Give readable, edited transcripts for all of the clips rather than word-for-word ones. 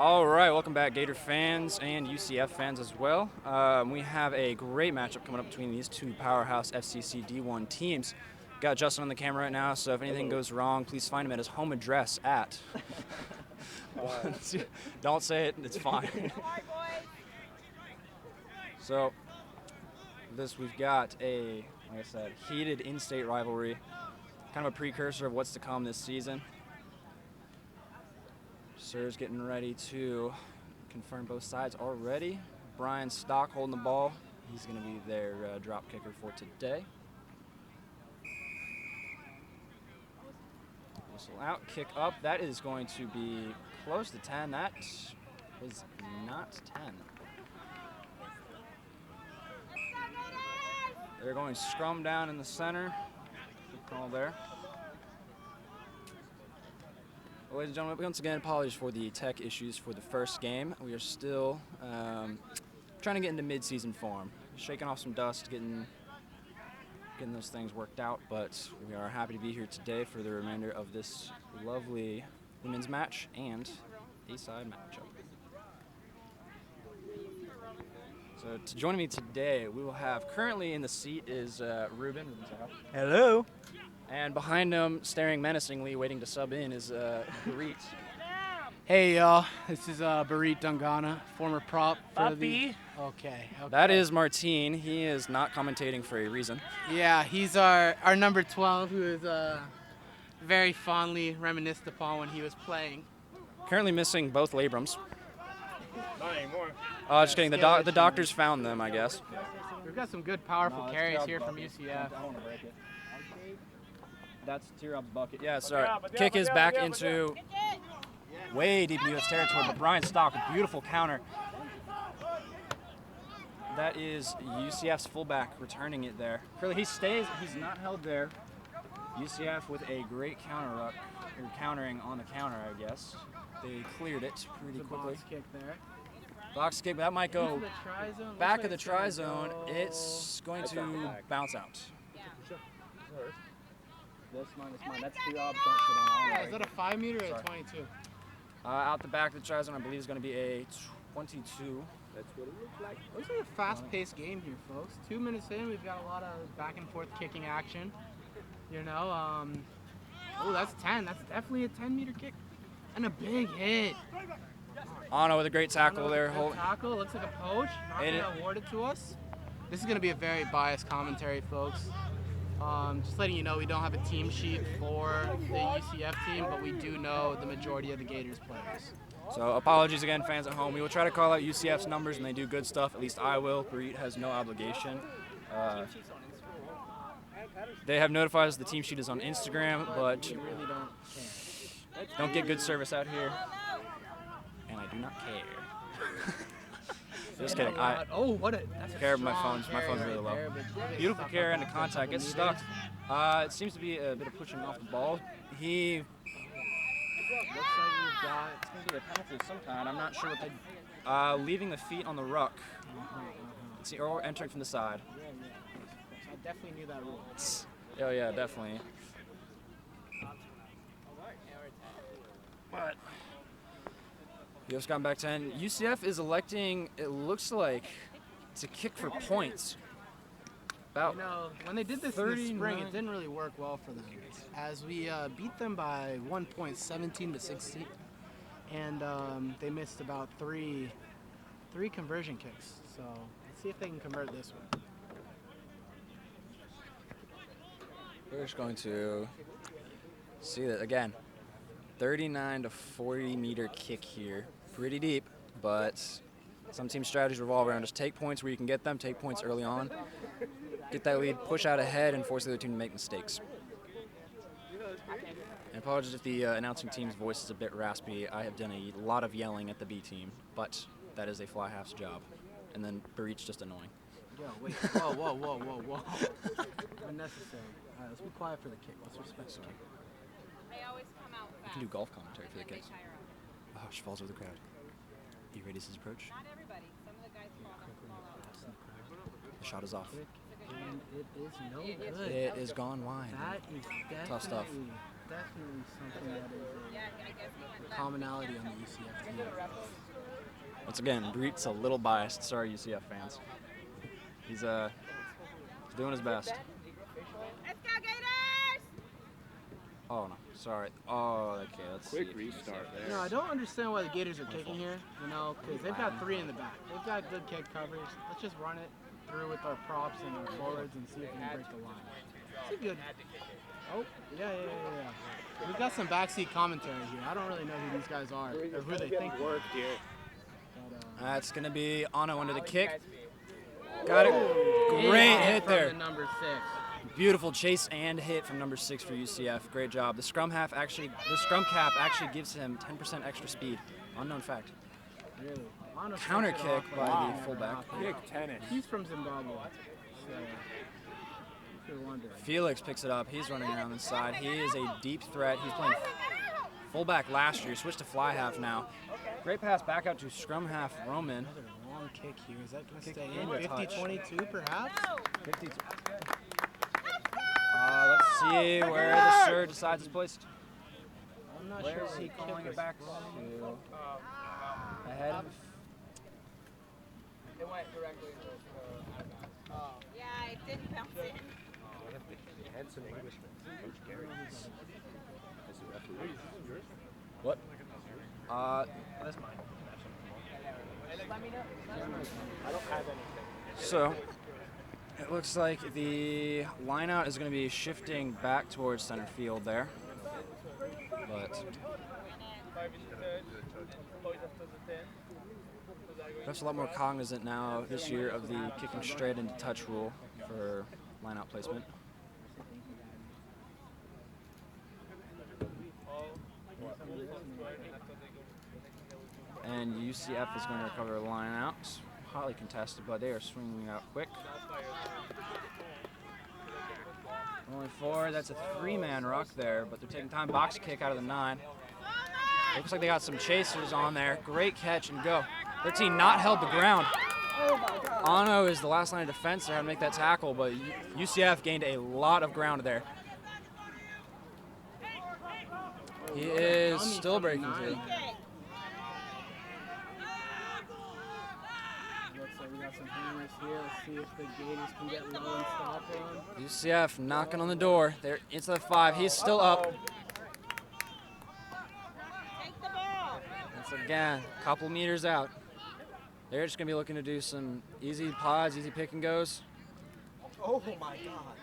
All right, welcome back, Gator fans and UCF fans as well. We have a great matchup coming up between these two powerhouse FCC D1 teams. Got Justin on the camera right now, so if anything goes wrong, please find him at his home address at. Don't say it, it's fine. So, we've got a, like I said, heated in-state rivalry, kind of a precursor of what's to come this season. Sir's getting ready to confirm both sides already. Brian Stock holding the ball. He's going to be their drop kicker for today. Whistle out, kick up. That is going to be close to 10. That was not 10. They're going scrum down in the center. Good call there. Well, ladies and gentlemen, once again, apologies for the tech issues for the first game. We are still trying to get into mid-season form, shaking off some dust, getting those things worked out. But we are happy to be here today for the remainder of this lovely women's match and A-side matchup. So to join me today, we will have currently in the seat is Ruben. Hello. And behind him, staring menacingly, waiting to sub in, is Barit. Hey, y'all. This is Barit Dungana, former prop for the. Okay. That is Martine. He is not commentating for a reason. Yeah, he's our number 12, who is very fondly reminisced upon when he was playing. Currently missing both labrums. Not anymore. Just kidding. The doctors found them, I guess. We've got some good, powerful carries here from UCF. That's tear up the bucket. Yeah, sorry. Kick is back into way deep in U.S. territory, but Brian Stock, a beautiful counter. That is UCF's fullback returning it there. Curly, he stays. He's not held there. UCF with a great counter ruck, or countering on the counter, I guess. They cleared it pretty quickly. Box kick there. Box kick, that might go back of the tri-zone. It's going to bounce out. This minus mine. That's the don't sit on. Yeah, is that a 5 meter or a 22? Out the back of the tri-zone, I believe, is going to be a 22. That's what it looks like. Looks like a fast-paced game here, folks. 2 minutes in, we've got a lot of back-and-forth kicking action. You know, oh, that's 10. That's definitely a 10-meter kick. And a big hit. Anna with a great tackle there. Tackle, looks like a poach. Not going to award it to us. This is going to be a very biased commentary, folks. Just letting you know, we don't have a team sheet for the UCF team, but we do know the majority of the Gators players. So apologies again, fans at home. We will try to call out UCF's numbers, and they do good stuff. At least I will. Barit has no obligation. They have notified us the team sheet is on Instagram, but don't get good service out here, and I do not care. Just kidding. That's care of my phone's really low. Beautiful carry into contact. Gets stuck. It seems to be a bit of pushing off the ball. He looks like he's got. It's going to be a penalty of some kind. I'm not sure what they. Leaving the feet on the ruck. See, or entering from the side. I definitely knew that rule. Oh yeah, definitely. But. UCF's gotten back 10. UCF is electing, it looks like, to kick for points. About when they did this in the spring, it didn't really work well for them. As we beat them by 1 point, 17 to 16, and they missed about three conversion kicks. So let's see if they can convert this one. We're just going to see that again. 39 to 40 meter kick here. Pretty deep, but some team strategies revolve around just take points where you can get them, take points early on, get that lead, push out ahead, and force the other team to make mistakes. And apologies if the announcing team's voice is a bit raspy. I have done a lot of yelling at the B team, but that is a fly half's job. And then Barit's just annoying. Yo, wait, whoa. Unnecessary. All right, let's be quiet for the kick. Let's respect the kick. They always come out fast. You can do golf commentary for the kicks. Oh, she falls over the crowd. You ready to his approach? Not everybody. Some of the guys fall out. The shot is off. And it is no good. It is gone wide. That is definitely, Tough stuff. Definitely something that is commonality on the UCF team. Once again, Breet's a little biased. Sorry, UCF fans. He's doing his best. Let's go, Gators! Oh no, sorry. Oh, okay. Let's Quick see. restart there. You know, I don't understand why the Gators are kicking here. You know, because they've got 3 in the back. They've got good kick coverage. Let's just run it through with our props and our forwards and see if we can break the line. It's a good. Oh, yeah. We've got some backseat commentary here. I don't really know who these guys are or who they think. Worked here. But, That's gonna be Ano under the kick. Got it. Great hit from there. the number 6. Beautiful chase and hit from number 6 for UCF. Great job. The scrum cap actually gives him 10% extra speed. Unknown fact. Really. Mono Counter stepped it kick off, by but the fullback. Big tennis. He's from Zimbabwe. So, if you're wondering. Felix picks it up. He's running around the side. He is a deep threat. He's playing fullback last year. Switched to fly half now. Great pass back out to scrum half Roman. Another long kick here. Is that going to Kick stay into a in? touch. 50-22 perhaps? 52. Let's see where the surge decides is placed. I'm not Where sure. is he calling it back to? Ahead of. It went directly Yeah, it didn't bounce in. Handsome Englishman. Coach Gary. As the referee. What? That's mine. I don't have anything. So, it looks like the lineout is going to be shifting back towards center field there. But Ref's a lot more cognizant now this year of the kicking straight into touch rule for lineout placement. And UCF is going to recover a line out. Hotly contested, but they are swinging out quick. Only 4. That's a 3-man ruck there, but they're taking time. Box kick out of the 9. Looks like they got some chasers on there. Great catch and go. 13 not held the ground. Ano is the last line of defense there to make that tackle, but UCF gained a lot of ground there. He is still breaking through. Looks like we got some hammers here. Let's see if the Gators can get low and stop him. UCF knocking on the door. They're into the 5. He's still up. Take the ball. Once again, a couple meters out. They're just going to be looking to do some easy pods, easy pick and goes. Oh my God.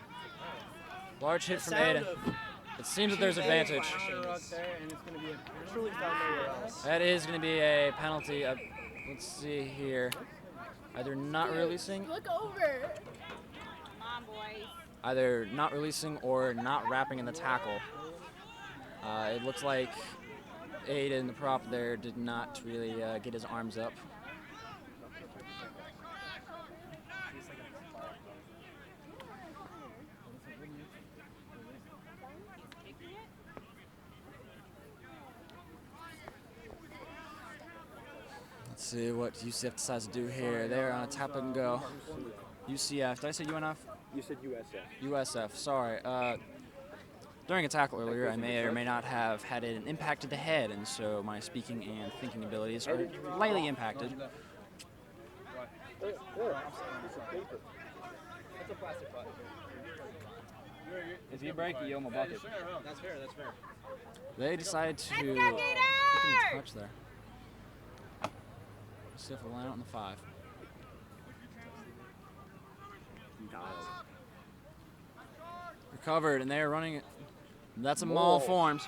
Large hit from Aiden. It seems that there's advantage. Ruck there, and it's going to be a Truly found nowhere else. That is going to be a penalty. Let's see here. Either not releasing, Look over. Come on, boys. either not releasing or not wrapping in the tackle. It looks like Aiden, the prop there, did not really get his arms up. Let's see what UCF decides to do here. They're on a tap and go. UCF. Did I say UNF? You said USF. USF. Sorry. During a tackle earlier, I may or may not have had an impact to the head, and so my speaking and thinking abilities are lightly impacted. There. Piece of paper. That's a plastic pot. If you break it, you owe him a bucket. That's fair, that's fair. They decided to Let's go, kick in Gators! the touch there. Stiff a line out on the 5. Recovered, and they are running it. That's a maul formed.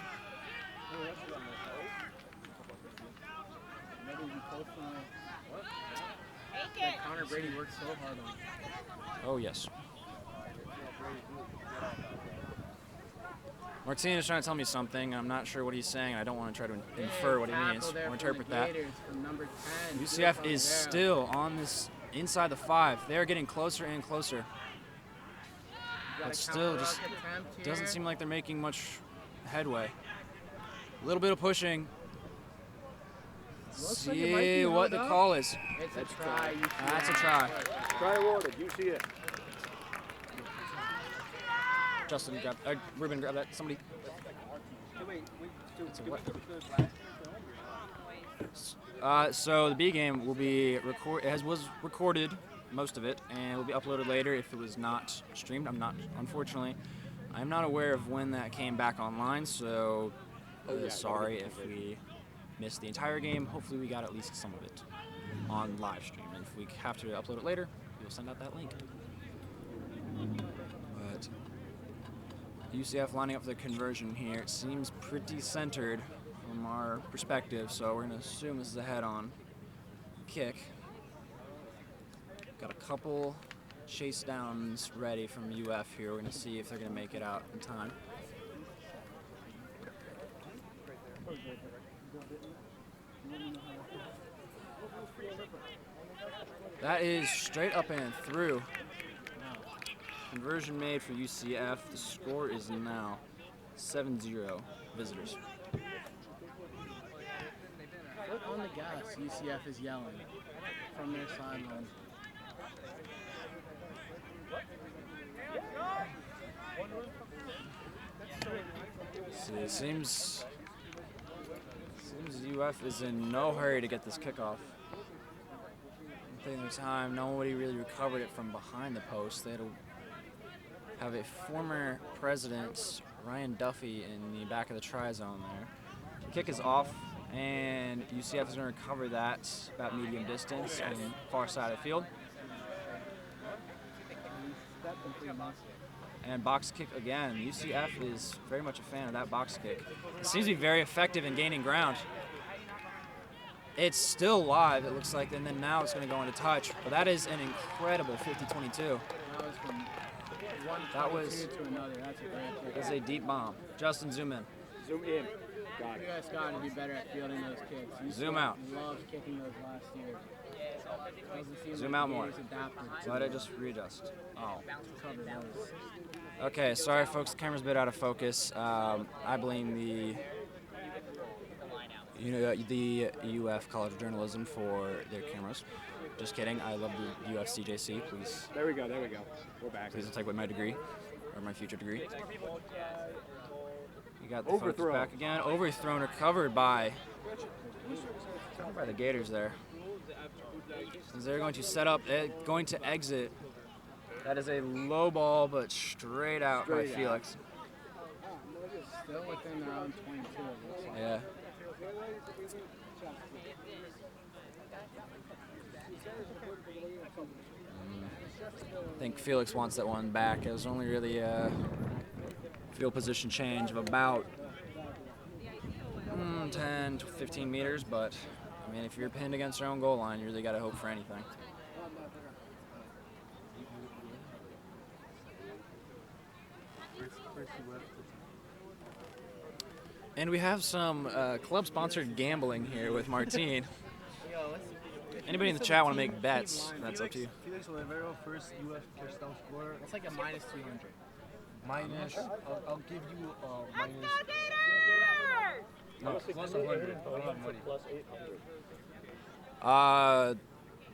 Take it. Connor Brady worked so hard on it. Oh, yes. Martinez is trying to tell me something. I'm not sure what he's saying. I don't want to try to infer what he means Tackle there or from interpret the that. Gators from number 10. UCF Good is there. still on this inside the 5. They're getting closer and closer. Got But a still, counter just ruck attempt here. doesn't seem like they're making much headway. A little bit of pushing. Looks like it might be See what held the up. call is. It's a try. UCF. That's a try. Try awarded. UCF. Justin, grab. Ruben, grab that. Somebody. It's a what? So the B game will be was recorded, most of it, and will be uploaded later if it was not streamed. Unfortunately, I'm not aware of when that came back online, so sorry if we missed the entire game. Hopefully we got at least some of it on live stream, and if we have to upload it later, we'll send out that link. But UCF lining up for the conversion here. It seems pretty centered from our perspective, so we're going to assume this is a head-on kick. Got a couple chase downs ready from UF here. We're going to see if they're going to make it out in time. That is straight up and through. Conversion made for UCF. The score is now 7-0 visitors. Foot on the gas, UCF is yelling from their sideline. See, it seems UF is in no hurry to get this kickoff. Taking their time, nobody really recovered it from behind the post. They had to have a former president, Ryan Duffy, in the back of the try zone there. The kick is off, and UCF is going to recover that about medium distance on the far side of the field. And box kick again. UCF is very much a fan of that box kick. It seems to be very effective in gaining ground. It's still live, it looks like, and then now it's going to go into touch. But that is an incredible 50-22. That was from one to another. That's a great kick. That's a deep bomb. Justin, zoom in. Zoom in. Got it. You guys got to be better at fielding those kicks. Zoom out. Loved kicking those last year. Zoom out more. Let it just readjust. Oh. Okay, sorry folks, the camera's a bit out of focus. I blame the UF College of Journalism for their cameras. Just kidding, I love the UF CJC, please. There we go. We're back. Please don't take away my degree, or my future degree. You got the folks back again. Overthrown, recovered by the Gators there. As they're going to set up, going to exit. That is a low ball, but straight out by Felix. Still within their own 22. It looks like. Yeah. I think Felix wants that one back. It was only really a field position change of about 10 to 15 meters, but I mean, if you're pinned against your own goal line, you really got to hope for anything. And we have some club-sponsored gambling here with Martine. Anybody in the chat want to make bets? That's up to you. Felix Olivero, first UF touchdown scorer. It's like a minus 200. Minus, I'll give you minus. No, Plus 100. I don't have money. Plus 800.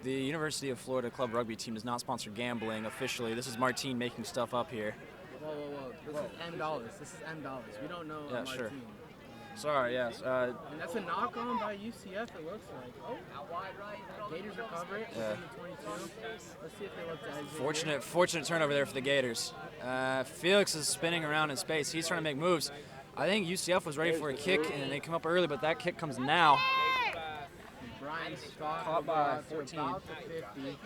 The University of Florida club rugby team does not sponsor gambling officially. This is Martine making stuff up here. Whoa. This is $10. This is $10. We don't know Yeah, Martine. sure. Sorry, yes. And that's a knock-on by UCF, it looks like. Oh, Gators recover it within the 22. Let's see if they look to exit. Fortunate turnover there for the Gators. Felix is spinning around in space. He's trying to make moves. I think UCF was ready for a kick, and they come up early, but that kick comes now. Brian Scott Caught by 14. About the 50.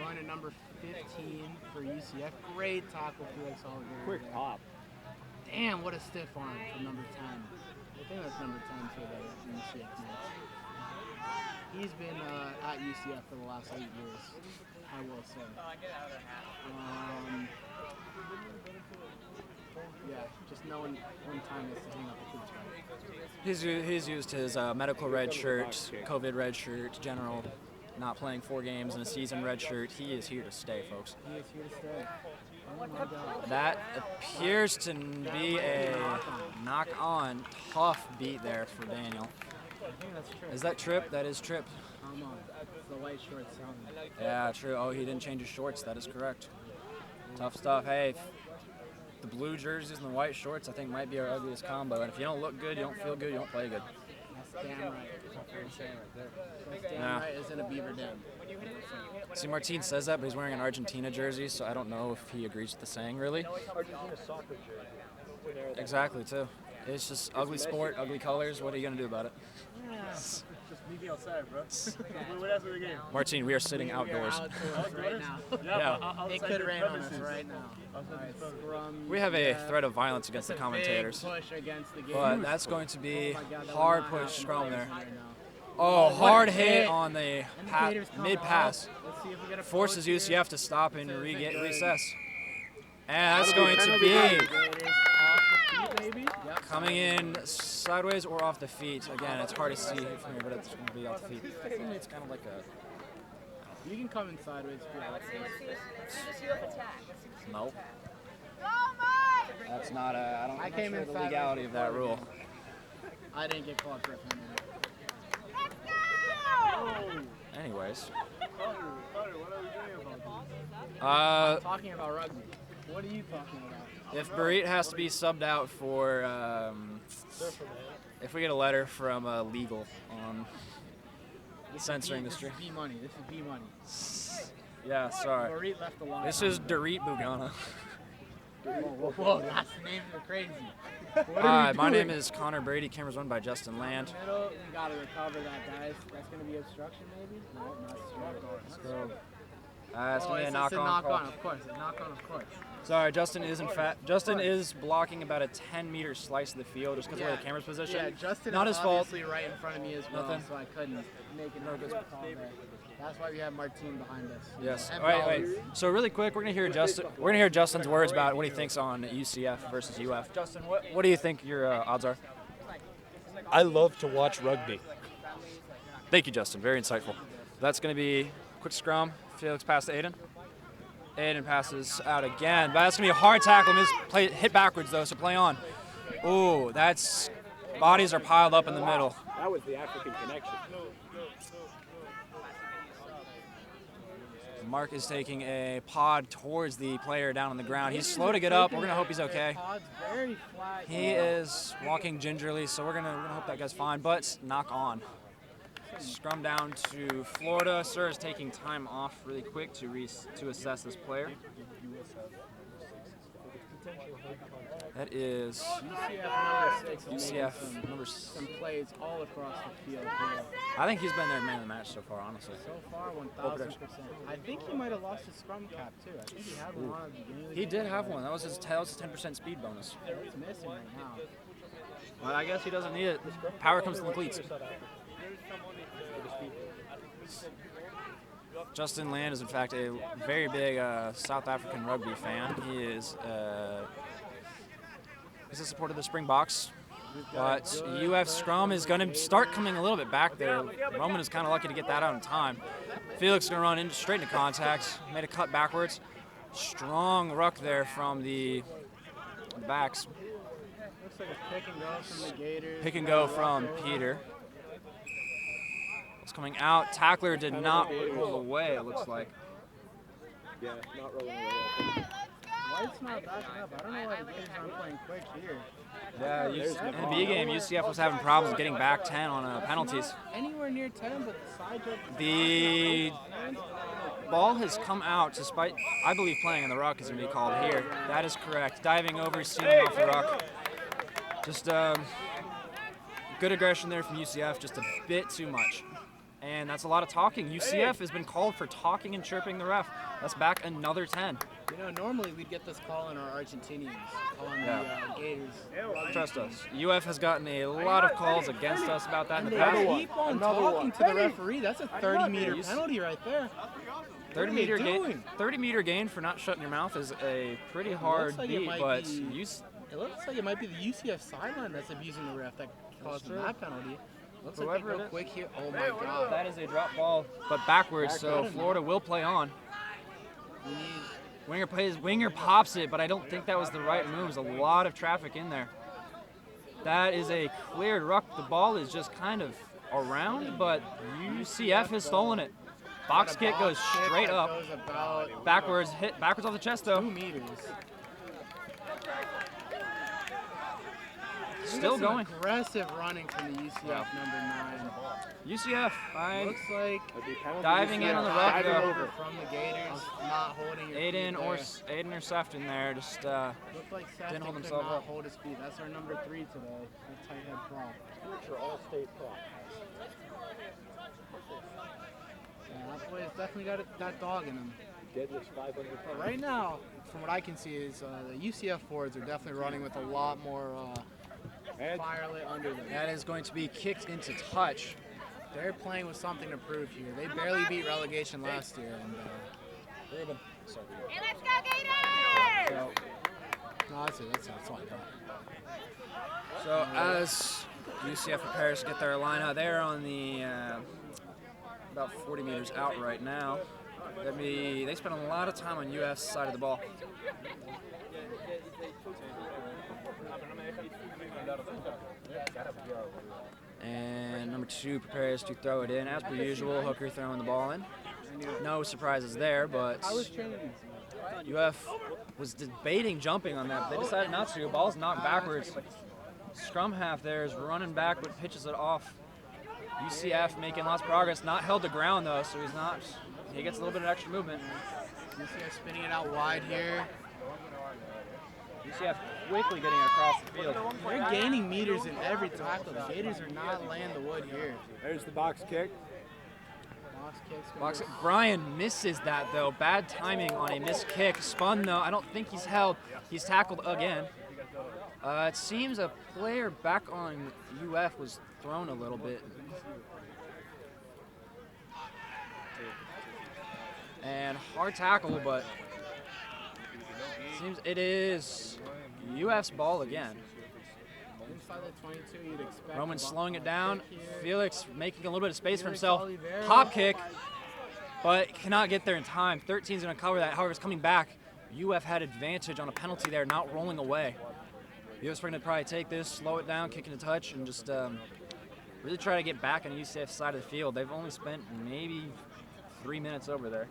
Run at number 15 for UCF. Great tackle, Felix Oliver. Quick pop. Damn, what a stiff arm from number 10. I think that's number 10 for the UCF match. He's been at UCF for the last 8 years, I will say. Yeah, just knowing when time is to hang up the cleats. He's used his medical red shirt, COVID red shirt, general, not playing 4 games in a season red shirt. He is here to stay, folks. He is here to stay. Oh my God. That appears to be a knock-on, tough beat there for Daniel. I think that's true. Is that Tripp? That is Tripp. Come on. It's the white shorts on. Yeah, true. Oh, he didn't change his shorts. That is correct. Tough stuff. Hey, the blue jerseys and the white shorts, I think might be our ugliest combo. And if you don't look good, you don't feel good, you don't play good. That's damn right. That's damn Yeah. right isn't a beaver den. See, Martin says that, but he's wearing an Argentina jersey, so I don't know if he agrees with the saying, really. Argentina soccer jersey. Exactly, too. It's just ugly sport, ugly colors. What are you going to do about it? Just meet me outside, bro. What else the game? Martin, we are sitting outdoors. Outdoors right now. Yeah. It could rain on us right now. Alright, scrum, We have a UCF. threat of violence against the It's a big commentators. push against the But Gators. that's going to be Oh my God, that hard would not push happen scrum there. right now. Oh, hard what a hit hit. on the And the Gators come mid pass. up. Let's see if we get a Forces post here. UCF to stop and It's a good. recess. And that's going to Penalty be Gators off the feet, maybe? Yep. coming in sideways or off the feet. Again, it's hard to see from here, but it's going to be off the feet. It's kind of like a You can come in sideways if you like. no. That's not a. I'm I not came sure in the sideways legality of that rule. I didn't get called for a penalty. Anyways, Carter, what are we doing about this? Talking about rugby. What are you talking about? if Barit has to be subbed out for, if we get a letter from legal on censoring the stream. This is B money. This is B money. Yeah, sorry. Dorit left the line. This is Dorit Bugana. Whoa, last names are crazy. What are Hi, we my doing? name is Connor Brady. Camera's run by Justin Land. Middle, we gotta recover that, guys. That's gonna be obstruction, maybe? No, not obstruction. It's gonna be a It's knock a on. knock call. on, of course. A knock on, of course. Sorry, Justin is blocking about a 10-meter slice of the field just because of where the camera's positioned. Yeah, Justin Not is his fault. obviously right in front of me as well, Nothing. so I couldn't make it no good call there. That's why we have Martine behind us. Yes. And Wait. Bowers. So really quick, we're gonna hear Justin's words about what he thinks on UCF versus UF. Justin, what do you think your odds are? I love to watch rugby. Thank you, Justin. Very insightful. That's gonna be quick scrum. Felix pass to Aiden. Aiden passes out again. But that's gonna be a hard tackle. Hit backwards though, so play on. Ooh, that's bodies are piled up in the middle. That was the African connection. Mark is taking a pod towards the player down on the ground. He's slow to get up. We're gonna hope he's okay. Pod's very flat. He is walking gingerly, so we're gonna hope that guy's fine. But knock on. Scrum down to Florida. Sir is taking time off really quick to assess this player. That is UCF number Some plays all across the field. I think he's been their man of the match so far, honestly. So far, 1,000%. I think he might have lost his scrum cap too. I think he had one on at the beginning of the He game. did have one. That was his 10% speed bonus. He's missing right now. But I guess he doesn't need it. Power comes from the cleats. Justin Land is, in fact, a very big South African rugby fan. He is he's a supporter of the Springboks. But UF scrum is going to start coming a little bit back there. Roman is kind of lucky to get that out in time. Felix is going to run straight into contact. Made a cut backwards. Strong ruck there from the backs. Looks like a pick and go from the Gators. Pick and go from Peter. It's coming out. Tackler did not roll away, it looks like. Yeah, not rolling away. White's not backing up. I don't know why the Gators aren't playing quick here. Yeah, in the B game, UCF was having problems getting back 10 on penalties. Anywhere near 10, but the side judge. The ball has come out despite, I believe, playing in the ruck is going to be called here. That is correct. Diving over, stealing off the ruck. Just good aggression there from UCF, just a bit too much. And that's a lot of talking. UCF has been called for talking and chirping the ref. That's back another 10. You know, normally we'd get this call on our Argentinians, on Yeah. the Gators. Trust us. UF has gotten a lot of calls against us about that in And the they past. keep on Another talking one. to the referee. That's a 30-meter He's- penalty right there. 30-meter gain. doing? 30-meter gain for not shutting your mouth is a pretty hard like it beat, might but be- UC It looks like it might be the UCF sideline that's abusing the ref that caused them that penalty. Looks like Whoever they it go is. quick here. Oh my God. that is a drop ball, but backwards. So Florida will play on. We need Winger pops it, but I don't think that was the right move. There's a lot of traffic in there. That is a cleared ruck. The ball is just kind of around, but UCF has stolen it. Box kick goes kick straight that up, goes about backwards, hit backwards off the chest though. 2 meters. Still going. Aggressive running from the UCF number 9. UCF, Looks like diving in on the rough diving though. over from the Gators, not holding your Aiden or Sefton there, just Looked like Sefton didn't hold could himself not up. hold his feet. That's our number 3 today. Our tight head prop. Future all-state prop. Yeah, that boy's definitely got that dog in him. Deadlift 500 But right now, from what I can see, is the UCF forwards are definitely running with a lot more fire lit under them. That is going to be kicked into touch. They're playing with something to prove here. They barely beat relegation last year, and Ruben. Hey, let's go, Gators! So, no, that's it. That's all I got. so as UCF prepares to get their line out, they're on the about 40 meters out right now. They spend a lot of time on UF's side of the ball. And number 2 prepares to throw it in. As per usual, Hooker throwing the ball in. No surprises there, but UF was debating jumping on that, but they decided not to. Ball's knocked backwards. Scrum half there is running back, but pitches it off. UCF making lots of progress. Not held to ground though, so he gets a little bit of extra movement. UCF spinning it out wide here. UCF quickly getting across the field. They're gaining meters in every tackle. The Gators are not laying the wood here. There's the box kick. Box kicks. Box, Brian misses that though. Bad timing on a missed kick. Spun though. I don't think he's held. He's tackled again. It seems a player back on UF was thrown a little bit. And hard tackle, but seems it is UF's ball again. Inside the 22, you'd expect. Roman a slowing it ball down. kick here. Felix making a little bit of space for Felix himself. Oliveira. Hop kick, but cannot get there in time. 13's going to cover that. However, it's coming back. UF had advantage on a penalty there, not rolling away. UF's going to probably take this, slow it down, kick into touch, and just really try to get back on the UCF side of the field. They've only spent maybe 3 minutes over there.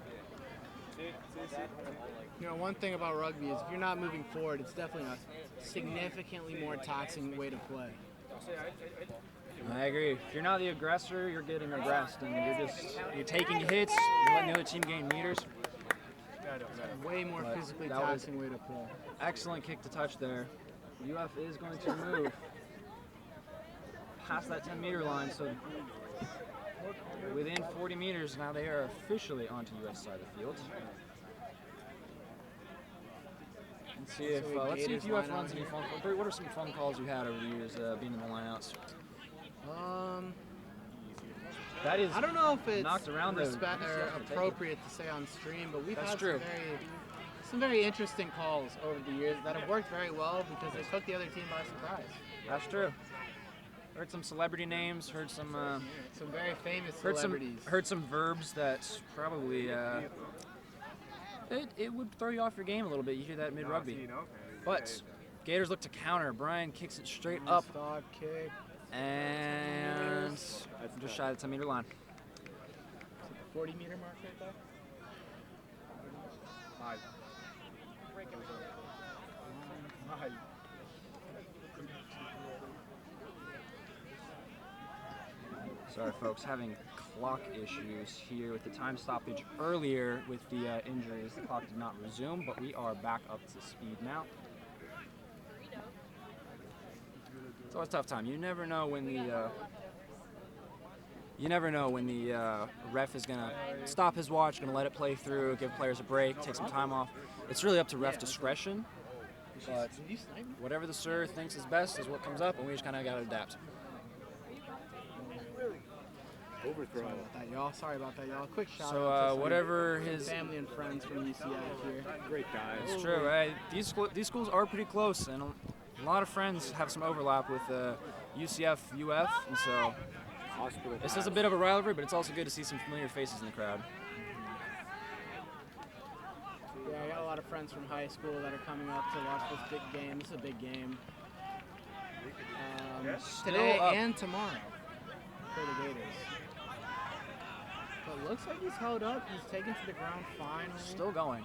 You know, one thing about rugby is if you're not moving forward, it's definitely a significantly more taxing way to play. I agree. If you're not the aggressor, you're getting aggressed, and you're taking hits, you're letting the other team gain meters. Way more But physically that was- taxing way to play. Excellent kick to touch there. UF is going to move past that 10-meter line, so within 40 meters now they are officially onto UF side of the field. Let's see if UF runs any fun. What are some fun calls you had over the years being in the lineouts? That is I don't know if it's knocked around the respect or appropriate to say on stream, but we've That's had true. some very interesting calls over the years that have worked very well because they took the other team by surprise. That's true. Heard some celebrity names. Heard some. Some very famous Heard celebrities. heard some verbs that probably it would throw you off your game a little bit. You hear that mid rugby, but Gators look to counter. Brian kicks it straight up Dog kick. and just shy of the 10-meter line. 40-meter mark right there. Sorry, folks, having clock issues here with the time stoppage earlier with the injuries. The clock did not resume, but we are back up to speed now. It's always a tough time. You never know when the ref is gonna stop his watch, gonna let it play through, give players a break, take some time off. It's really up to ref discretion. But whatever the sir thinks is best is what comes up, and we just kind of gotta adapt. Overthrow. Sorry about that, y'all. Sorry about that, y'all. Quick shout out So to some whatever his family and friends from UCF here. Great guys. It's true, right? These schools are pretty close, and a lot of friends have some overlap with UCF, UF, and so Hospital. this is a bit of a rivalry, but it's also good to see some familiar faces in the crowd. Yeah, I got a lot of friends from high school that are coming up to watch this big game. This is a big game. Today up. and tomorrow for the Gators. But looks like he's held up. He's taken to the ground finally. Still going.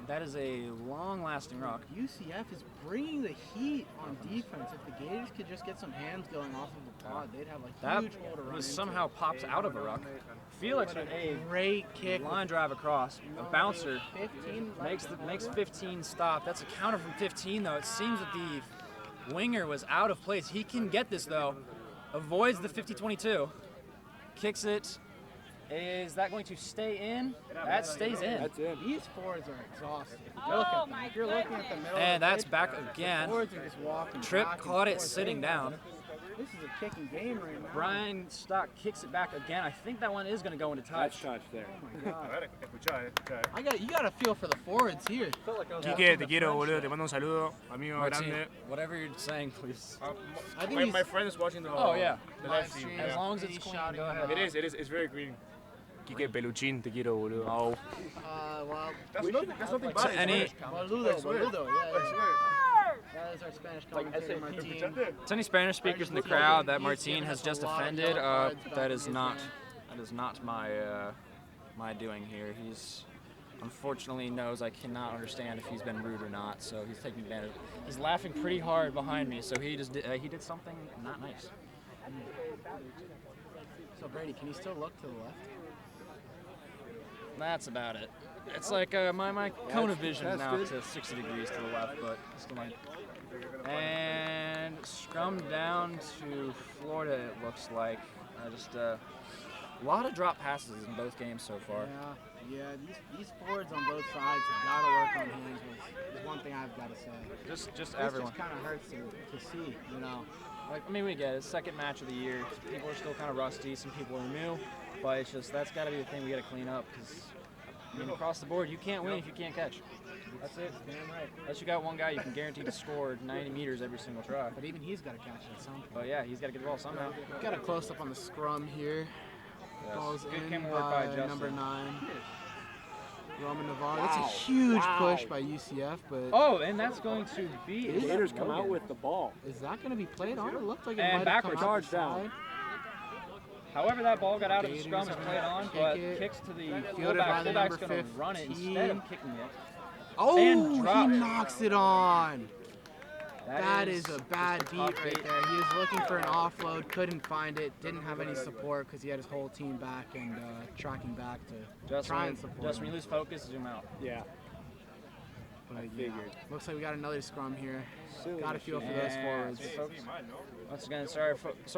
That is a long-lasting rock. UCF is bringing the heat on defense. If the Gators could just get some hands going off of the pod, they'd have a That huge hole to run was into. somehow popped out of a ruck. Felix with a Great kick. line drive across. A bouncer 15 makes 15 stop. That's a counter from 15 though. It seems that the winger was out of place. He can get this though. Avoids the 50-22. Kicks it. Is that going to stay in? That stays in. That's it. These forwards are exhausted. Look at them. If you're looking at the middle And of the that's pitch, back the again. forwards are just walking Tripp back and caught it forth. sitting down. This is a kicking game right now. Brian Stock kicks it back again. I think that one is going to go into touch. Touch there. Oh my God. A ver, escuchá, You gotta feel for the forwards here. Quique, te quiero, boludo. Te mando un saludo, amigo Martin, grande. whatever you're saying, please. I think My, he's my friend is watching the Oh, yeah. the live live stream. stream. As Yeah. long as it's He's clean, shouting go him ahead. out. It is. It's very green. Quique Peluchín, te quiero, boludo. Oh. Well, That's nothing So bad. any- Boludo, yeah. That is our Spanish commentator, Martin. To any Spanish speakers in the crowd that Martin has just offended, that is not my my doing here. He's unfortunately knows I cannot understand if he's been rude or not, so he's taking advantage. He's laughing pretty hard behind me, so he did something not nice. So Brady, can you still look to the left? That's about it. It's like my cone of vision now to 60 degrees to the left, but still not. And scrum down to Florida, it looks like. Just a lot of drop passes in both games so far. Yeah. These forwards on both sides have got to work on hands. Is one thing I've got to say. Just This everyone. just kind of hurts to see, you know. Like, I mean, we get it. Second match of the year. People are still kind of rusty. Some people are new, but it's just that's got to be the thing we got to clean up because I mean, across the board, you can't win if you can't catch. That's it. Damn right. Unless you got one guy you can guarantee to score 90 meters every single try. But even he's got to catch it at some point. But yeah, he's got to get the ball somehow. Got a close up on the scrum here. Yes. Ball's Good in camera work by Justin. number 9. Roman Navarro. That's a huge push by UCF, but Oh, and that's going to be The Gators come out with the ball. is that going to be played on? It looked like it And might have come backwards. out Charge the down. side. However, that ball got out of the Gators scrum is are played on, kick but it. kicks to the Fielded fullback. by the Fullback's number going to run it 15. instead of kicking it. Oh, And he drop. knocks it on. That is a just bad tough beat right there. He was looking for an offload, couldn't find it, didn't have any support because he had his whole team back and tracking back to try and support Just when him. you lose focus, zoom out. Yeah. But yeah, figured. looks like we got another scrum here. Silly Got to feel for those And forwards. folks, once again, sorry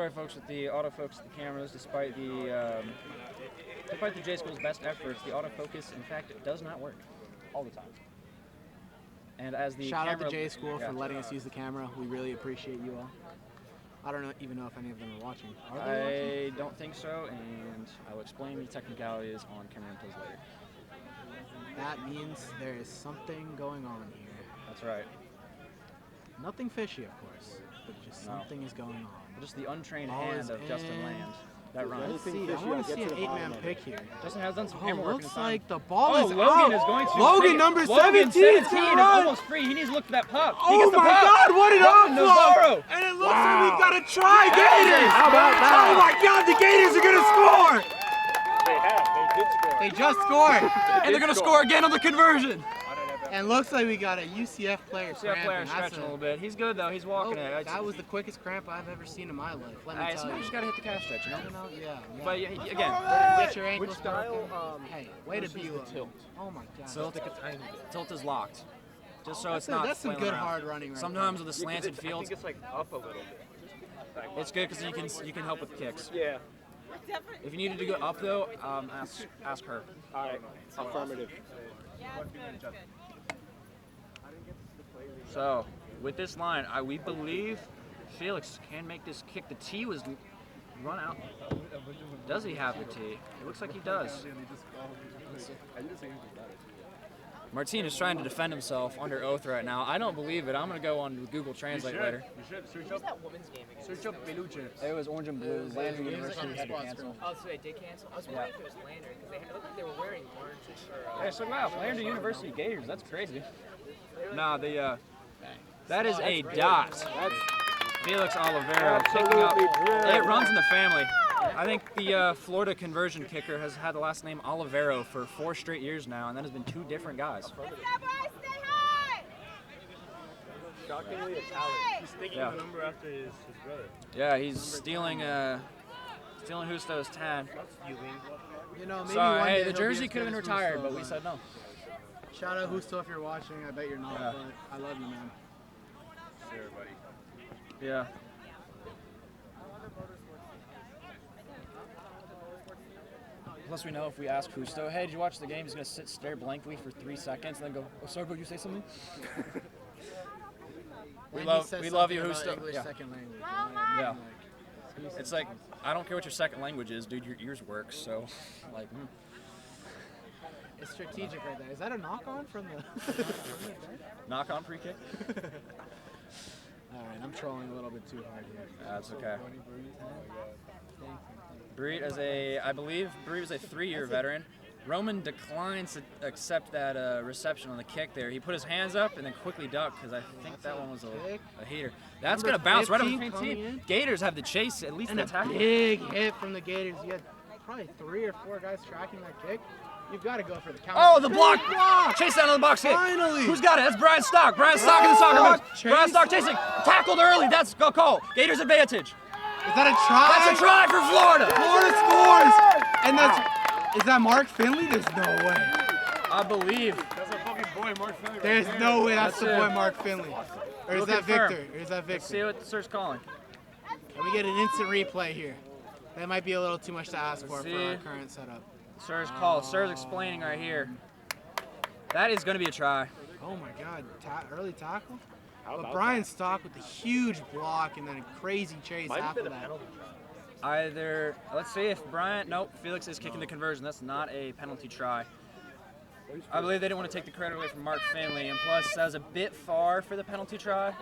folks with the autofocus of the cameras. Despite the J School's best efforts, the autofocus, in fact, it does not work all the time. And as the Shout out camera, to J School yeah. for letting us use the camera. We really appreciate you all. I don't even know if any of them are watching. Are they watching? I don't think so, and I will explain the technicalities on camera inputs later. That means there is something going on here. That's right. Nothing fishy, of course, but just No. something is going on. Just the untrained Ball hand is of Justin in. Land. That Let's runs. see. fishy, I want I'll to get see to an the bottom 8-man of it. pick here. Justin has done some Oh, camera work in looks his time. like the ball Oh, is Logan out. is going to Logan, take it. number Logan, 17 is 17 gonna is run. almost free. He needs to look for that puck. He Oh gets the my puck. God, what an Logan offload! Navarro. And it looks like we've got to try That is Gators! a How about that? Oh my God, the Gators are going to score! They have. They did score. They just scored! And they're going to score again on the conversion. And looks like we got a UCF player See that player cramping. stretching a little bit. He's good, though. He's walking it. That was the quickest cramp I've ever seen in my life, let me tell Sometimes you you. just got to hit the calf stretch, you know? Yeah. But again, Get your ankles Which style, broken. Hey, way to be the tilt? Oh my God. tilt is locked. Just so it's That's not some flailing good around. hard running right Sometimes with the slanted I fields, think it's like up a little bit. it's good because you can help with kicks. Yeah. If you needed to go up though, ask her. All right. Affirmative. So with this line, we believe Felix can make this kick. The tee was run out. Does he have the tee? It looks like he does. Martin is trying to defend himself under oath right now. I don't believe it. I'm going to go on Google Translate later. You should search up. Search up Peluche. It was Orange and Blue. Lander University had to cancel. Oh, so they did cancel? I was wondering if it was Lander, because it looked like they were wearing orange or... Yeah, so wow, Lander University Gators. That's crazy. Nah, that is a dot. Felix Oliveira picking up. Absolutely brilliant. It runs in the family. I think the Florida conversion kicker has had the last name Olivero for 4 straight years now, and that has been 2 different guys. Shockingly, a talent. He's thinking Yeah. the number after his brother. Yeah, he's stealing Justo's 10. You know, maybe So, one hey, day the he'll be jersey as could have good been as retired, Husto, but we said no. Shout out Husto if you're watching. I bet you're not, Yeah. but I love you, man. Sure, buddy. Yeah. Plus, we know if we ask Justo, hey, did you watch the game? He's going to stare blankly for 3 seconds and then go, oh, sorry, bro, you say something? We And love he says you, something about Justo. English Yeah. second language. You know what I mean? Yeah. He says It's like, something. I don't care what your second language is, dude, your ears work, so, like, It's strategic right there. Is that a knock on from the? knock on free kick. All right, I'm trolling a little bit too hard here. That's okay. Breed I believe Breed is a 3-year veteran. Roman declines to accept that reception on the kick there. He put his hands up and then quickly ducked because I think that one was a heater. That's going to bounce right off the 15 coming team. in. Gators have the chase, at least And the a tackle. big hit from the Gators. You had probably 3 or 4 guys tracking that kick. You've got to go for the counter. Oh, the Big block! Chase out of the box hit. Finally! Who's got it? That's Brian Stock. Brian Stock in the soccer Stock box. Brian Stock chasing. Tackled early. That's go call. Gators advantage. Is that a try? That's a try for Florida. Florida scores! And is that Mark Finley? There's no way. I believe. That's a fucking boy, Mark Finley. There's no way that's That's the it. boy Mark Finley. Or is We'll that confirm. Victor? Or is that Let's see Victor? what the sir's calling. Can we get an instant replay here? That might be a little too much to ask for Let's our see. current setup. Sir's call. Sir's explaining right here. That is going to be a try. Oh my God, early tackle? How But about Brian Stock with the huge block and then a crazy chase Might have after been a that. penalty. Either, let's see if nope, Felix is kicking the conversion. That's not a penalty try. I believe they didn't want to take the credit away from Mark Finley, and plus that was a bit far for the penalty try.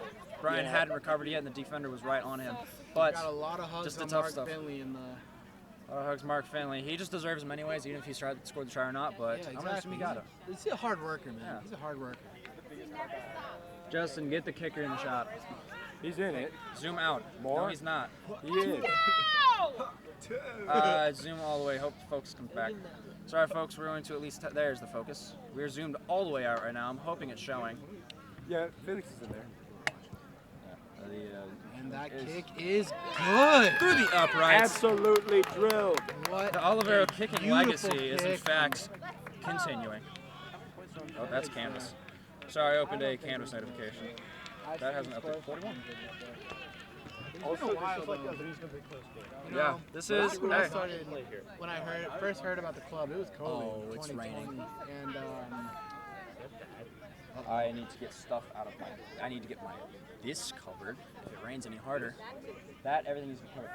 Brian hadn't recovered yet, and the defender was right on him. But Got a lot of hugs just the on tough Mark stuff. Finley in the. hugs Mark Finley. He just deserves them anyways, even if he's scored the try or not. But Yeah, I'm gonna assume exactly. he got it. He's a hard worker, man. Yeah. He's a hard worker. Justin, get the kicker in the shot. He's in it. Zoom out. More? No, he's not. He is. Zoom all the way. Hope the focus comes back. Sorry, folks. We're going to at least. There's the focus. We're zoomed all the way out right now. I'm hoping it's showing. Yeah, Felix is in there. And that kick is good. Through the uprights. Absolutely drilled. What? The Olivero a kicking beautiful legacy is in kick. fact continuing. Oh, that's Canvas. Sorry, I opened a Canvas notification. That hasn't updated. 41. Also, been a while, this is like though. a reasonably close game. You Yeah, know, this back is. when I Hey, started, when I first heard about the club, it was COVID. Oh, it's 2020, raining. And I need to get stuff out of my. I need to get this covered. If it rains any harder, everything needs to be covered.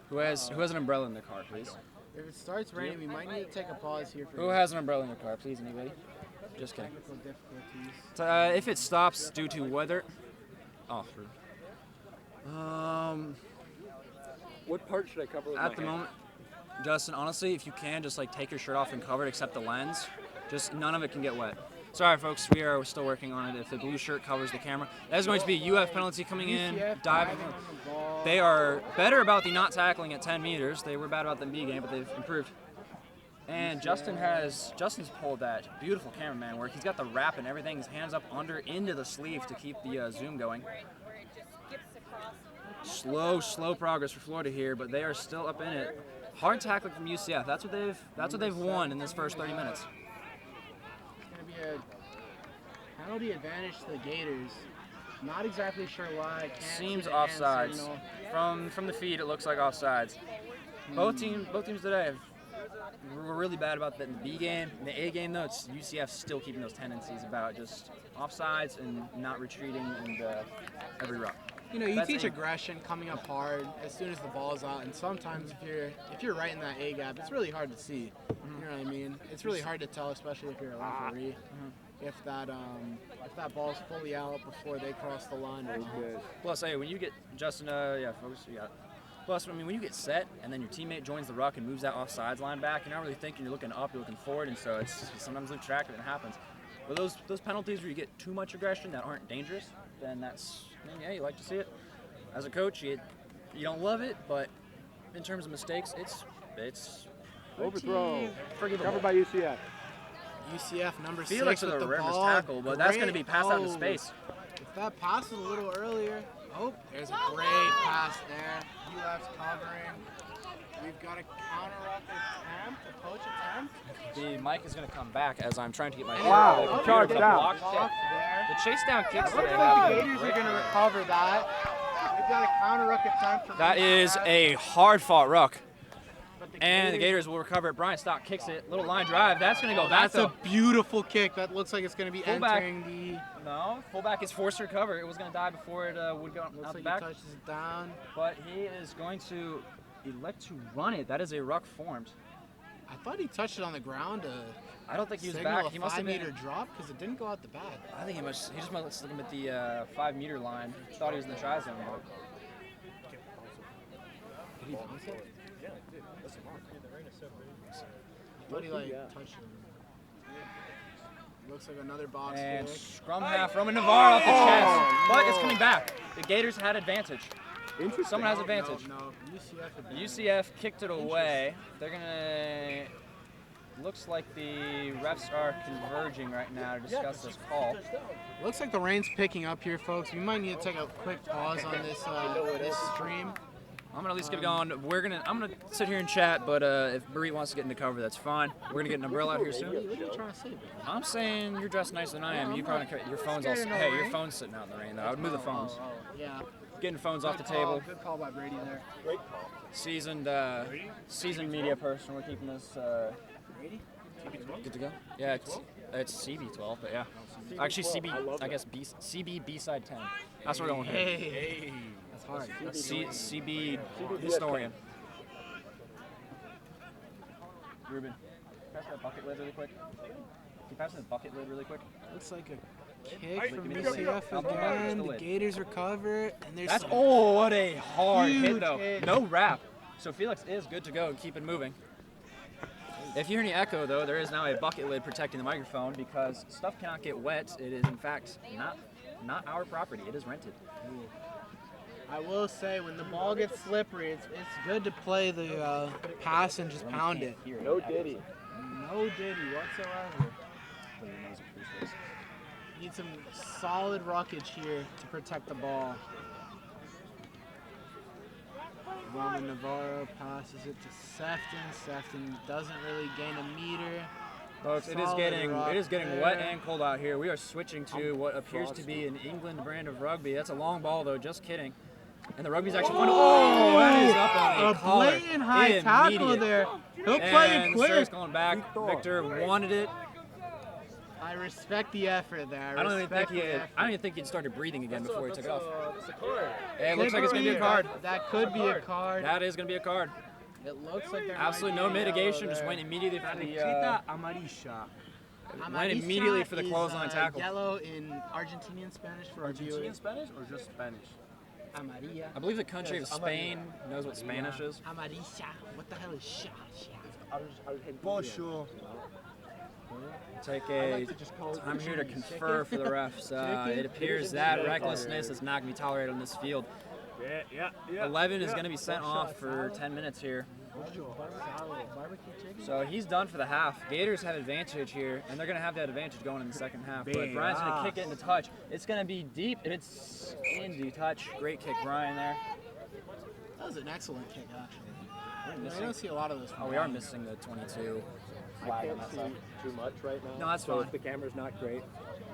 Who has an umbrella in their car, please? if it starts raining, we might need to take a pause here for Who has an umbrella in their car, please? Anybody? Just kidding. technical difficulties. If it stops due to weather, rude. What part should I cover with At my the hand? moment, Justin, honestly, if you can, just like take your shirt off and cover it except the lens. Just none of it can get wet. Sorry, folks, we're still working on it. If the blue shirt covers the camera, that is going to be a UF penalty coming in. UCF Diving. diving on the ball. They are better about the not tackling at 10 meters. They were bad about the B game, but they've improved. And Justin's pulled that beautiful cameraman work. He's got the wrap and everything. His hands up into the sleeve to keep the zoom going. Slow progress for Florida here, but they are still up in it. Hard tackling from UCF. That's what they've won in this first 30 minutes. It's going to be a penalty advantage to the Gators. Not exactly sure why. Can't Seems see the hand offsides. signal. From the feed, it looks like offsides. Both teams today were really bad about that in the B game. In the A game, though, it's UCF still keeping those tendencies about just offsides and not retreating and every route. You know, you That's teach A. aggression coming up hard as soon as the ball's out, and sometimes if you're right in that A gap, it's really hard to see. You know what I mean? It's really hard to tell, especially if you're a referee, if that ball's fully out before they cross the line. Or not. Plus, hey, when you get Justin, focus, you got it. Plus, I mean, when you get set and then your teammate joins the ruck and moves that offsides line back, you're not really thinking. You're looking up, you're looking forward, and so it's sometimes lose track of it. It happens. But those penalties where you get too much aggression that aren't dangerous, then you like to see it. As a coach, you don't love it, but in terms of mistakes, it's Overthrow. forgivable. Covered by UCF. UCF number Felix 6 with with a the rare ball. tackle, but that's going to be Great- passed out into oh, space. If that pass was a little earlier. Oh, there's a great pass there. UF's covering. We've got a counter ruck attempt, a poach attempt. The mic is going to come back as I'm trying to get my hand Wow, on the computer charge for the down. block Block kick. there. The chase down kicks Looks today like have the been Gators are great. going to recover that. We've got a counter ruck attempt. From That is UCF, a hard fought ruck. but And the Gators will recover it. Brian Stock kicks it. Little line drive. That's going to go back That's a though. beautiful kick. That looks like it's going to be Fullback. entering the. No, fullback is forced to recover. It was going to die before it would go Looks out the like back. he touches it down. But he is going to elect to run it. That is a ruck formed. I thought he touched it on the ground to I don't think he was signal back. a He must have 5-meter been. drop because it didn't go out the back. I think he just must have looked at the 5-meter line. Thought he was in the try zone. Did he bounce it? Yeah, it did. That's a mark. I thought he touched it. Looks like another box And kick. scrum half, Roman Navarro off the chest. But it's coming back. The Gators had advantage. Interesting. Someone has advantage. No, UCF advantage. UCF kicked it away. They're gonna. Looks like the refs are converging right now to discuss this call. Looks like the rain's picking up here, folks. We might need to take a quick pause on this this stream. I'm gonna at least get going. I'm gonna sit here and chat, but if Marie wants to get into cover, that's fine. We're gonna get an umbrella out here soon. What are you trying to say, bro? I'm saying you're dressed nicer than I am. You probably your phone's all. scared of no Hey, your rain. phone's sitting out in the rain though. I would move the phones. Yeah. Getting phones off the Good call. table. Good call by Brady there. Seasoned media person. We're keeping this good to go. Yeah, it's CB12, but yeah. Actually, I guess CB B-side 10. That's what we're going with. Hey. That's hard. CB historian. Ruben, pass that bucket lid really quick. Can you pass that bucket lid really quick? Looks like a kick from Give me the lid. UCF I'll give again. the The lid. Gators recover, and there's That's some what a hard hit huge though. hit. No wrap. So Felix is good to go and keep it moving. If you hear any echo though, there is now a bucket lid protecting the microphone because stuff cannot get wet. It is in fact not our property. It is rented. I will say, when the ball gets slippery, it's good to play the pass and just pound it. No diddy. No diddy whatsoever. Need some solid rockage here to protect the ball. Roman Navarro passes it to Sefton. Sefton doesn't really gain a meter. Folks, it is Solid getting rock wet there. and cold out here. We are switching to what appears to be an England brand of rugby. That's a long ball though, just kidding. And the rugby's actually oh, that is up on a collar. blatant high tackle Immediate. there. He'll play it And quick. Sarah's going back. Victor wanted it. I respect the effort there. I don't even think he'd started breathing again before he took it off. It looks like it's gonna be a card. That could be a card. That is gonna be a card. It looks like there Absolutely might no be a yellow mitigation. Just there. went immediately for the Amarisha. went immediately for the Amarilla clothesline is, tackle. Yellow in Argentinian Spanish for our viewers. Argentinian Spanish or just Spanish? Amarilla. I believe the country of Spain knows what Spanish is. Amarilla. What the hell is sha? Pocho. Take a time here to confer for the refs. It appears that recklessness is not going to be tolerated on this field. Yeah. 11 is going to be sent off for 10 minutes here. So he's done for the half. Gators have advantage here, and they're going to have that advantage going in the second half. But Brian's going to kick it into touch. It's going to be deep, and it's into touch. Great kick, Brian, there. That was an excellent kick, actually. I don't see a lot of those. Oh, we are missing the 22 I flag on can't that see side. too much right now. No, that's so fine. if the camera's not great.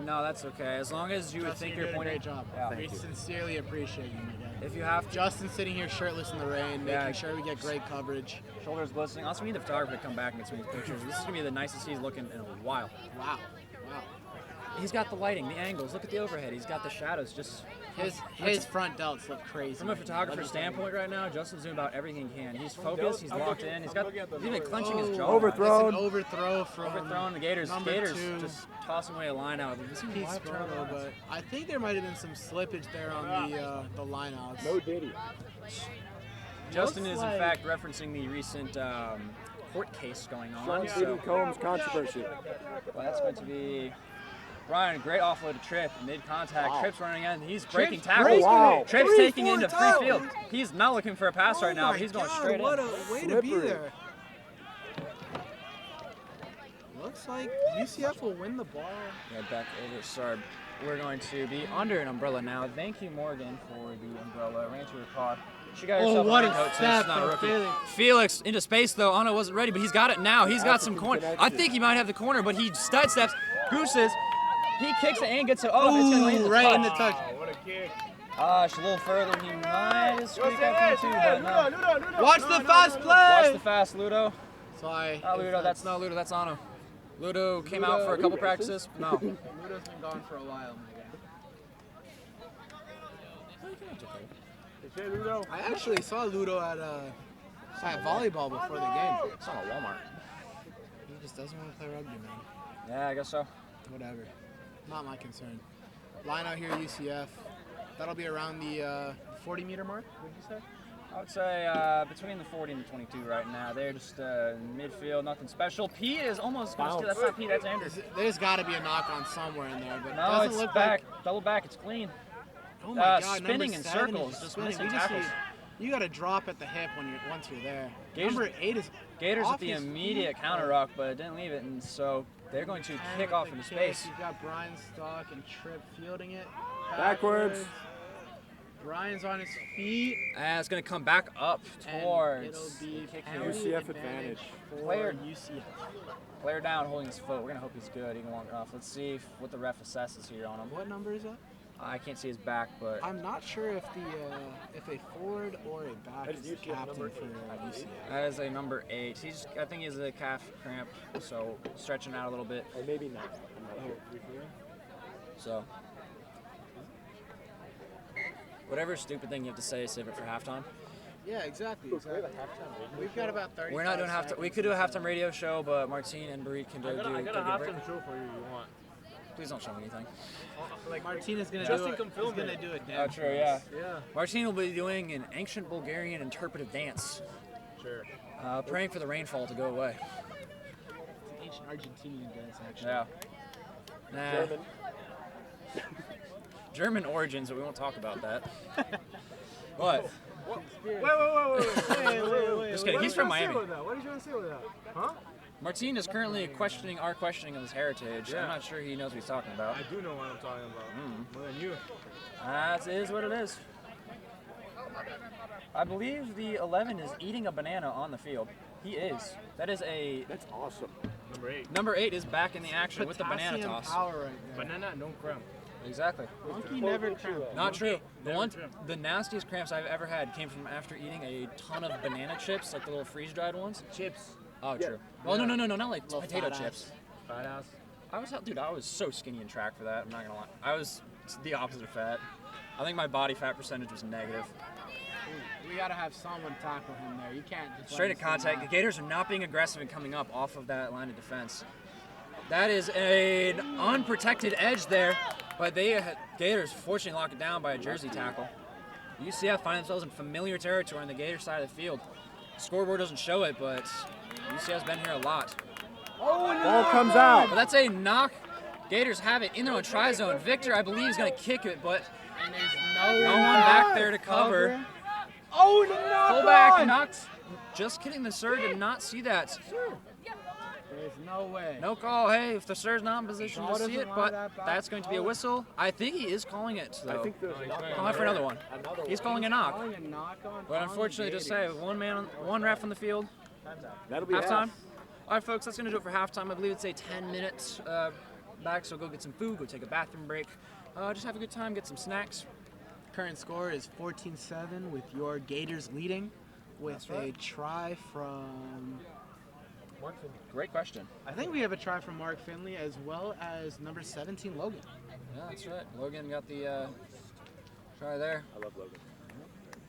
No, that's okay. As long as you would Justin, think you're you're doing a pointing. great job. Yeah. We sincerely appreciate you, my guy. If you have to. Justin sitting here shirtless in the rain, Yeah. making sure we get great coverage. Shoulders glistening. Also, we need the photographer to come back and get some of these pictures. This is going to be the nicest he's looking in a while. Wow. He's got the lighting, the angles. Look at the overhead. He's got the shadows. Just His front delts look crazy. from a photographer's standpoint right now, Justin's doing about everything he can. He's focused. He's locked in. He's even clenching his jaw. Overthrown. It's an overthrow from Overthrown. The Gators. number Gators 2. just tossing away a line out. This is Pete live Sperlo, turnover. but I think there might have been some slippage there on the lineouts. No diddy. Justin is in like- fact referencing the recent court case going on. Sean So Diddy Combs controversy. well, that's going to be Brian, great offload to Tripp, mid-contact. Wow. Tripp's running in. He's breaking Tripp's tackles. breaking Wow. it. Tripp's 3, taking 4 into free field. tackles. He's not looking for a pass right now, Oh but he's going my straight God, in. what a way to be Slippery. there. Looks like UCF will win the ball. Yeah, back over. Sorry. We're going to be under an umbrella now. Thank you, Morgan, for the umbrella. Ran to her car. She got herself what a raincoat, so step she's not a from rookie. Felix. Felix into space, though. Anna wasn't ready, but he's got it now. He's got some African corner. I connection. think he might have the corner, but he stud steps, gooses. He kicks it and gets it. Oh, it's going to land Ooh, right in the touch. touch. What a kick. It's a little further than he might have squeaked up into, but no. Watch the fast Watch play. the fast, Ludo. Sorry. Not Ludo, that's not Ludo, that's Ano. Ludo came out for a couple practices. No. Ludo's been gone for a while, my guy. Hey, Ludo. I actually saw Ludo at volleyball before the game. It's not a Walmart. He just doesn't want to play rugby, man. Yeah, I guess so. Whatever. Not my concern. Line out here, UCF. That'll be around the 40-meter mark, would you say? I would say between the 40 and the 22 right now. They're just midfield, nothing special. Pete is almost going to steal. That's not Pete, that's Andrew. There's got to be a knock on somewhere in there, but it No, doesn't it's look back. like. Double back, it's clean. Oh my God! Spinning number in 7 is circles, just spinning. missing We just tackles. need, you got to drop at the hip once you're there. Gators- Number 8 is Gators off with the his immediate feet. counter ruck, but it didn't leave it, and so they're going to And kick with off the into kick, space. You've got Brian Stock and Tripp fielding it. Backwards. Brian's on his feet. And it's going to come back up And towards it'll be the kick penalty here. UCF advantage. for Player- UCF. Player down, holding his foot. We're going to hope he's good. He can walk it off. Let's see what the ref assesses here on him. What number is that? I can't see his back, but I'm not sure if a forward or a back That is is UCF captain number for UCF. that is a number 8. I think he has a calf cramp, so stretching out a little bit. Or maybe not. I'm not sure. So whatever stupid thing you have to say, save it for halftime. Yeah, exactly. We've got about 30. We're not doing halftime. We could do a halftime radio show, but Martine and Bree can do I got a go get a break. halftime show for you. You want? Please don't show me anything. Like Martine is gonna Justin, do it. come film He's gonna it. do it. Oh, true, yeah. Yeah. Martine will be doing an ancient Bulgarian interpretive dance, Sure. praying for the rainfall to go away. It's an ancient Argentinian dance, actually. Yeah. Nah. German. German origins, but we won't talk about that. What? Wait. Just kidding. He's from Miami. What are you trying to say with that? Huh? Martine is currently questioning our questioning of his heritage. Yeah. I'm not sure he knows what he's talking about. I do know what I'm talking about. More than you. That is what it is. I believe the 11 is eating a banana on the field. He is. That is a... That's awesome. Number 8. Number 8 is back in the action with the banana Potassium toss. power right there. Banana, no cramp. Exactly. Monkey never cramped. Not true. Never. The nastiest cramps I've ever had came from after eating a ton of banana chips, like the little freeze-dried ones. Chips. Oh, Yeah. true. Well, no, not like Little potato fat chips. Fat ass. I was so skinny in track for that. I'm not gonna lie. I was the opposite of fat. I think my body fat percentage was negative. We gotta have someone tackle him there. You can't just Straight let at him contact. The stand Gators are not being aggressive and coming up off of that line of defense. That is an unprotected edge there, but Gators fortunately lock it down by a jersey tackle. UCF find themselves in familiar territory on the Gator side of the field. Scoreboard doesn't show it, but UCF's been here a lot. Ball comes out. But that's a knock. Gators have it in their own try zone. Victor, I believe, is going to kick it, but And there's no one back there to cover. Oh, no! Fullback knocked. Just kidding, the sir did not see that. There's no way. No call. Hey, if the sir's not in position Ball to see doesn't it, allow but that back. that's going to be a whistle. I think he is calling it, I though. think there's Call it for another one. He's calling a knock. Calling a knock on But unfortunately, just say one ref on the field. That'll be Halftime. half. All right, folks, that's going to do it for halftime. I believe it's a 10-minute back, so go get some food, go take a bathroom break. Just have a good time, get some snacks. Current score is 14-7 with your Gators leading with a try from... Great question. I think we have a try from Mark Finley as well as number 17, Logan. Yeah, that's right. Logan got the try there. I love Logan.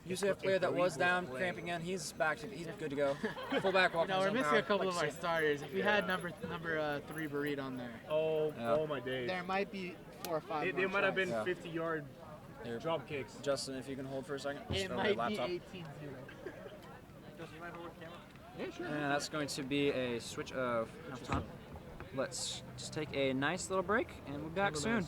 UCF player that was down, cramping in, he's back. He's good to go. Fullback walking. No, his we're own missing power. a couple of our starters. If we had number 3 Burrito on there, Oh my days. there might be 4 or 5 They more might have tries. been Yeah. 50-yard Here. drop kicks. Justin, if you can hold for a second. Just It throw might your be laptop. 18-0. Yeah, sure. And that's going to be a switch of halftime. let's just take a nice little break, and we'll be back soon.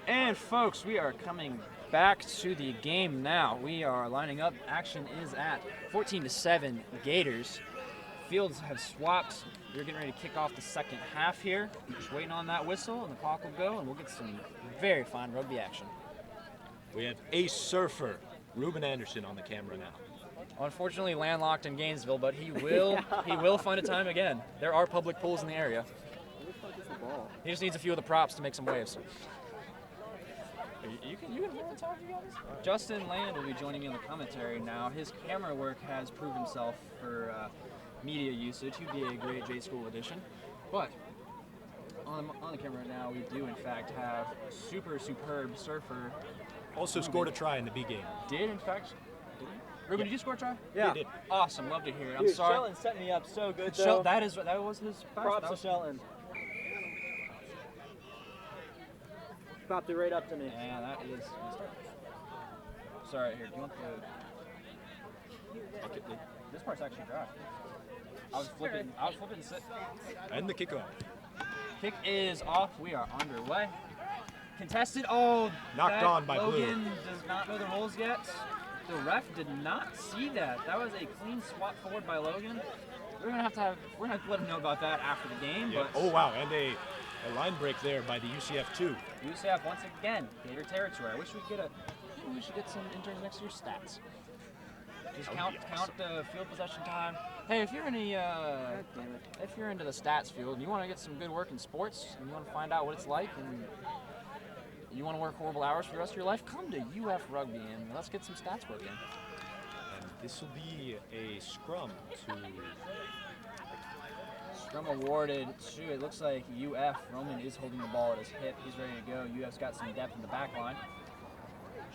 And folks, we are coming back to the game now. We are lining up. Action is at 14-7 Gators. Fields have swapped. We're getting ready to kick off the second half here. Just waiting on that whistle, and the clock will go, and we'll get some very fine rugby action. We have ace surfer, Ruben Anderson, on the camera now. Unfortunately, landlocked in Gainesville, but he will find a time again. There are public pools in the area. He just needs a few of the props to make some waves. You can talk, you guys. Justin Land will be joining me in the commentary now. His camera work has proved himself for media usage. He'd be a great J School addition. But on the camera now, we do in fact have a superb surfer. Also scored a try in the B game. Did in fact. Ruben, did you score a try? Yeah. He did. Awesome, love to hear it. I'm Dude, sorry. Shelton set me up so good, though. That was his Props that to was, Shelton. Popped it right up to me. Yeah, that is. Sorry, here. Do you want the? This part's actually dry. I was flipping and sit. And the kickoff. Kick is off. We are underway. Contested. Oh, Knocked on by Blue. Logan does not know the rules yet. The ref did not see that. That was a clean swap forward by Logan. We're gonna let him know about that after the game. Yeah. But Oh wow, and a line break there by the UCF 2. UCF once again, Gator territory. I wish we should get some interns next year's stats. Just count the field possession time. Hey, if you're into the stats field and you want to get some good work in sports and you want to find out what it's like and you want to work horrible hours for the rest of your life, come to UF Rugby and let's get some stats work in. And this will be a scrum to Scrum awarded to, it looks like UF. Roman is holding the ball at his hip. He's ready to go. UF's got some depth in the back line.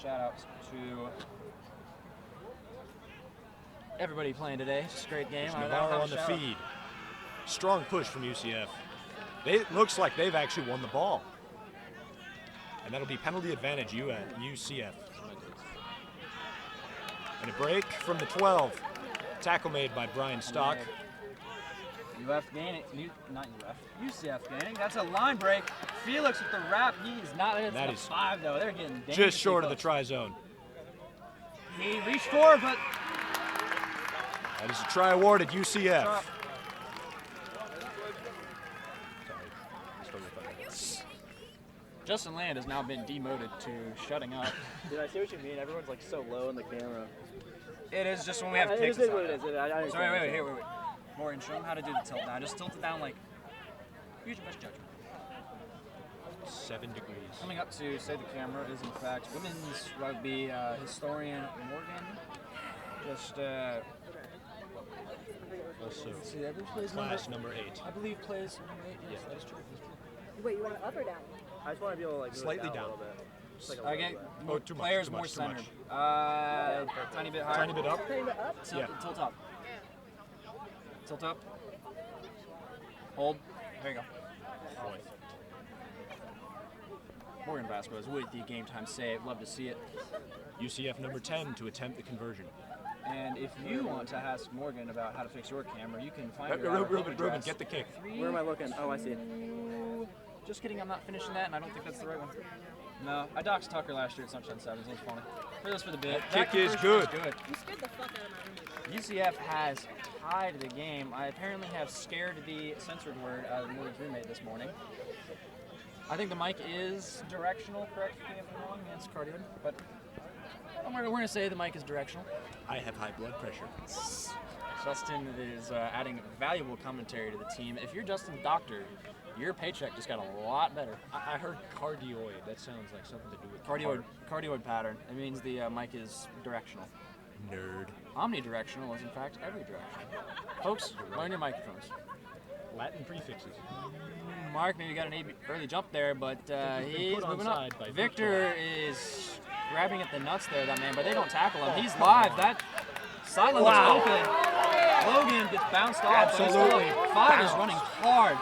Shout out to everybody playing today. Just a great game. Navarro on the feed. Strong push from UCF. It looks like they've actually won the ball. And that'll be penalty advantage UCF. And a break from the 12. Tackle made by Brian Stock. UF gaining, not UF, UCF gaining. That's a line break. Felix with the wrap. He's not. It's That a is 5 though. They're getting Just short of the close. try zone. He reached for, but That is a try awarded UCF. Drop. Justin Land has now been demoted to shutting up. Dude, I see what you mean. Everyone's like so low in the camera. It is just when we have It kicks. is what it is. I understand. Sorry, wait. Morgan, show him how to do the tilt down. Just tilt it down like, use your best judgment. 7 degrees. Coming up to Say the Camera is in fact women's rugby historian Morgan. Just, Also, see, I believe plays class number 8. I believe plays number 8. Yes, that is true. Wait, you want it up or down? I just want to be able to like move it Slightly down down. a little bit. Just like a I little get bit. Oh, too much, players too more much, too centered. much. Tiny bit higher. Tiny bit up. Turn it up? Tilt, Yeah. tilt up. Tilt up. Hold. There you go. Morgan Vasquez with the game time save. Love to see it. UCF number 10 to attempt the conversion. And if you want to ask Morgan about how to fix your camera, you can find her at our Ruben, home address. get the kick. Where am I looking? Oh, I see. Just kidding, I'm not finishing that, and I don't think that's the right one. No, I doxed Tucker last year at Sunshine Sevens. It was funny. For this for the bit. That kick is conversion good. You scared the fuck out of my roommate. UCF has tied the game. I apparently have scared the censored word out of Morgan's roommate this morning. I think the mic is directional, correct me if I'm wrong, against Cardioid, but we're going to say the mic is directional. I have high blood pressure. Justin is adding valuable commentary to the team. If you're Justin's doctor, your paycheck just got a lot better. I heard cardioid. That sounds like something to do with Cardioid pattern. It means the mic is directional. Nerd. Omnidirectional is in fact every direction. Folks, learn your microphones. Latin prefixes. Mark maybe got an early jump there, but he's put moving up. onside by Victor is grabbing at the nuts there, that man, but they don't tackle him. He's live. That sideline is open. Logan gets bounced off. but he's still Absolutely up. 5 is bounced. running hard.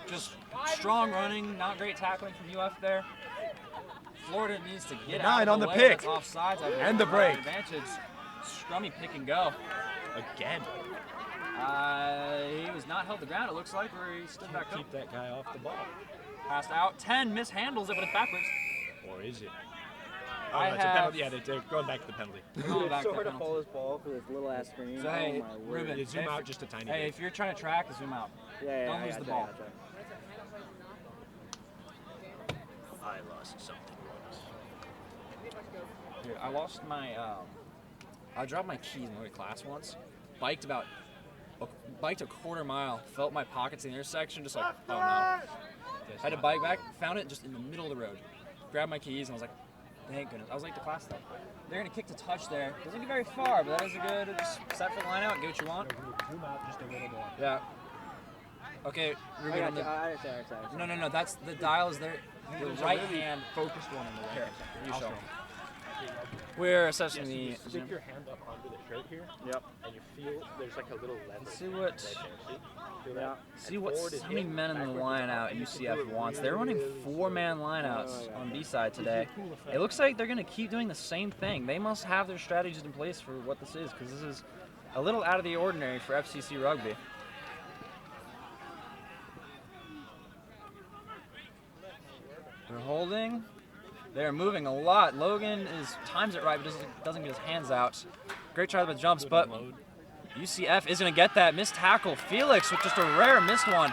Just strong running, not great tackling from UF there. Florida needs to get out 9 of on the way. pick. That's offsides. I believe. And the break. Advantage. Scrummy pick and go. Again. He was not not held the ground, it looks like, where he stood back up. Keep that guy off the ball. Passed out. 10 mishandles it, but it's backwards. Or is it? Oh, I no, it's a have- penalty. Yeah, they're going back to the penalty. Going back to so hard to penalty. follow this ball for this little ass screen. So, hey, oh my word. Ruben, You zoom if- out just a tiny Hey, bit. if you're trying to track, zoom out. Yeah, Don't I lose the gotcha, ball. gotcha. I lost something. Dude, I lost my, I dropped my keys in my class once. Biked a quarter mile, felt my pockets in the intersection, just like, oh no. Had to bike back, found it just in the middle of the road. Grabbed my keys and I was like, thank goodness. I was late to class though. They're gonna kick to touch there. Doesn't get very far, but that is a good, just set for the line out, get what you want. Zoom out just a little more. Yeah. Okay, Ruben, on the, Sorry. no, that's, the dial is there. The right hand focused one on the right hand. You show. We're assessing the. Stick your hand up onto the shirt here. Yep. And you feel there's like a little lever. See what. Right there. Feel Yeah. that? See And what forward is how many in, men in the backward is line out. out You can do UCF it wants. They're running really 4-man lineouts on B side today. It looks like they're going to keep doing the same thing. They must have their strategies in place for what this is, because this is a little out of the ordinary for FCC rugby. They're holding. They're moving a lot. Logan times it right, but doesn't get his hands out. Great try with the jumps, but UCF is going to get that missed tackle. Felix with just a rare missed one.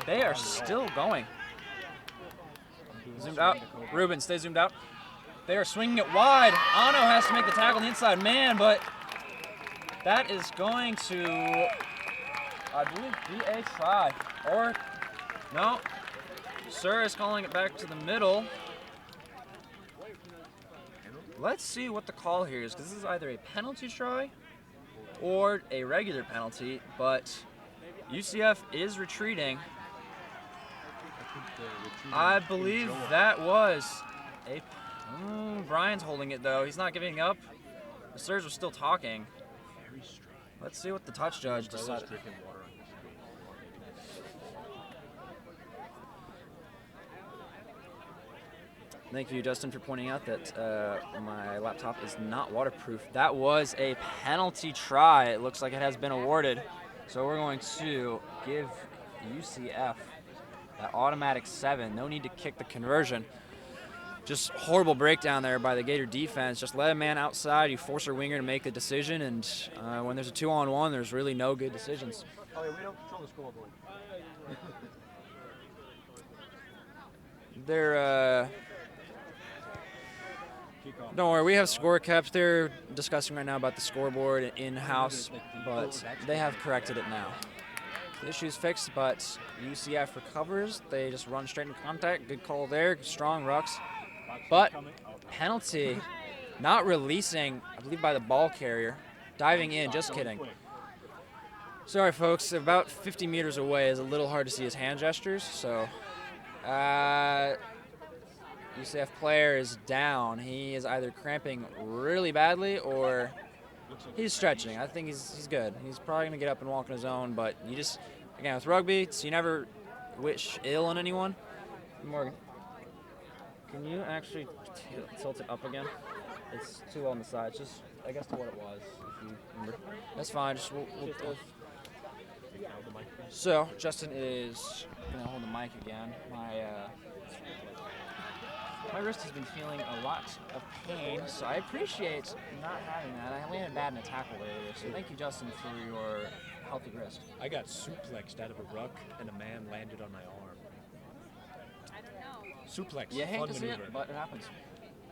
They are still going. Zoomed out. Ruben, stay zoomed out. They are swinging it wide. Ano has to make the tackle on the inside man, but that is going to, I believe, be a try. Or, no. Sir is calling it back to the middle. Let's see what the call here is, because this is either a penalty try or a regular penalty, but UCF is retreating. I believe that was a... Brian's holding it, though. He's not giving up. The Sirs are still talking. Let's see what the touch judge decided. Thank you, Justin, for pointing out that my laptop is not waterproof. That was a penalty try. It looks like it has been awarded. So we're going to give UCF that automatic 7. No need to kick the conversion. Just horrible breakdown there by the Gator defense. Just let a man outside. You force your winger to make the decision, and when there's a 2-on-1, there's really no good decisions. Oh, yeah, we don't control the scoreboard. They're... Don't worry, we have score caps. They're discussing right now about the scoreboard in-house, but they have corrected it now. The issue's fixed, but UCF recovers. They just run straight into contact. Good call there. Strong rucks. But penalty, not releasing, I believe, by the ball carrier. Diving in, just kidding. Sorry, folks. About 50 meters away is a little hard to see his hand gestures, so... UCF player is down. He is either cramping really badly or he's stretching. I think he's good. He's probably going to get up and walk on his own, but you just, again, with rugby, so you never wish ill on anyone. Morgan, can you actually tilt it up again? It's too low on the side. It's just, I guess, to what it was, if you remember. That's fine. Just we'll So, Justin is going to hold the mic again. My wrist has been feeling a lot of pain, so I appreciate not having that. I landed bad in a tackle earlier, so thank you, Justin, for your healthy wrist. I got suplexed out of a ruck, and a man landed on my arm. Suplex, You hate fun to see maneuver. it, but it happens.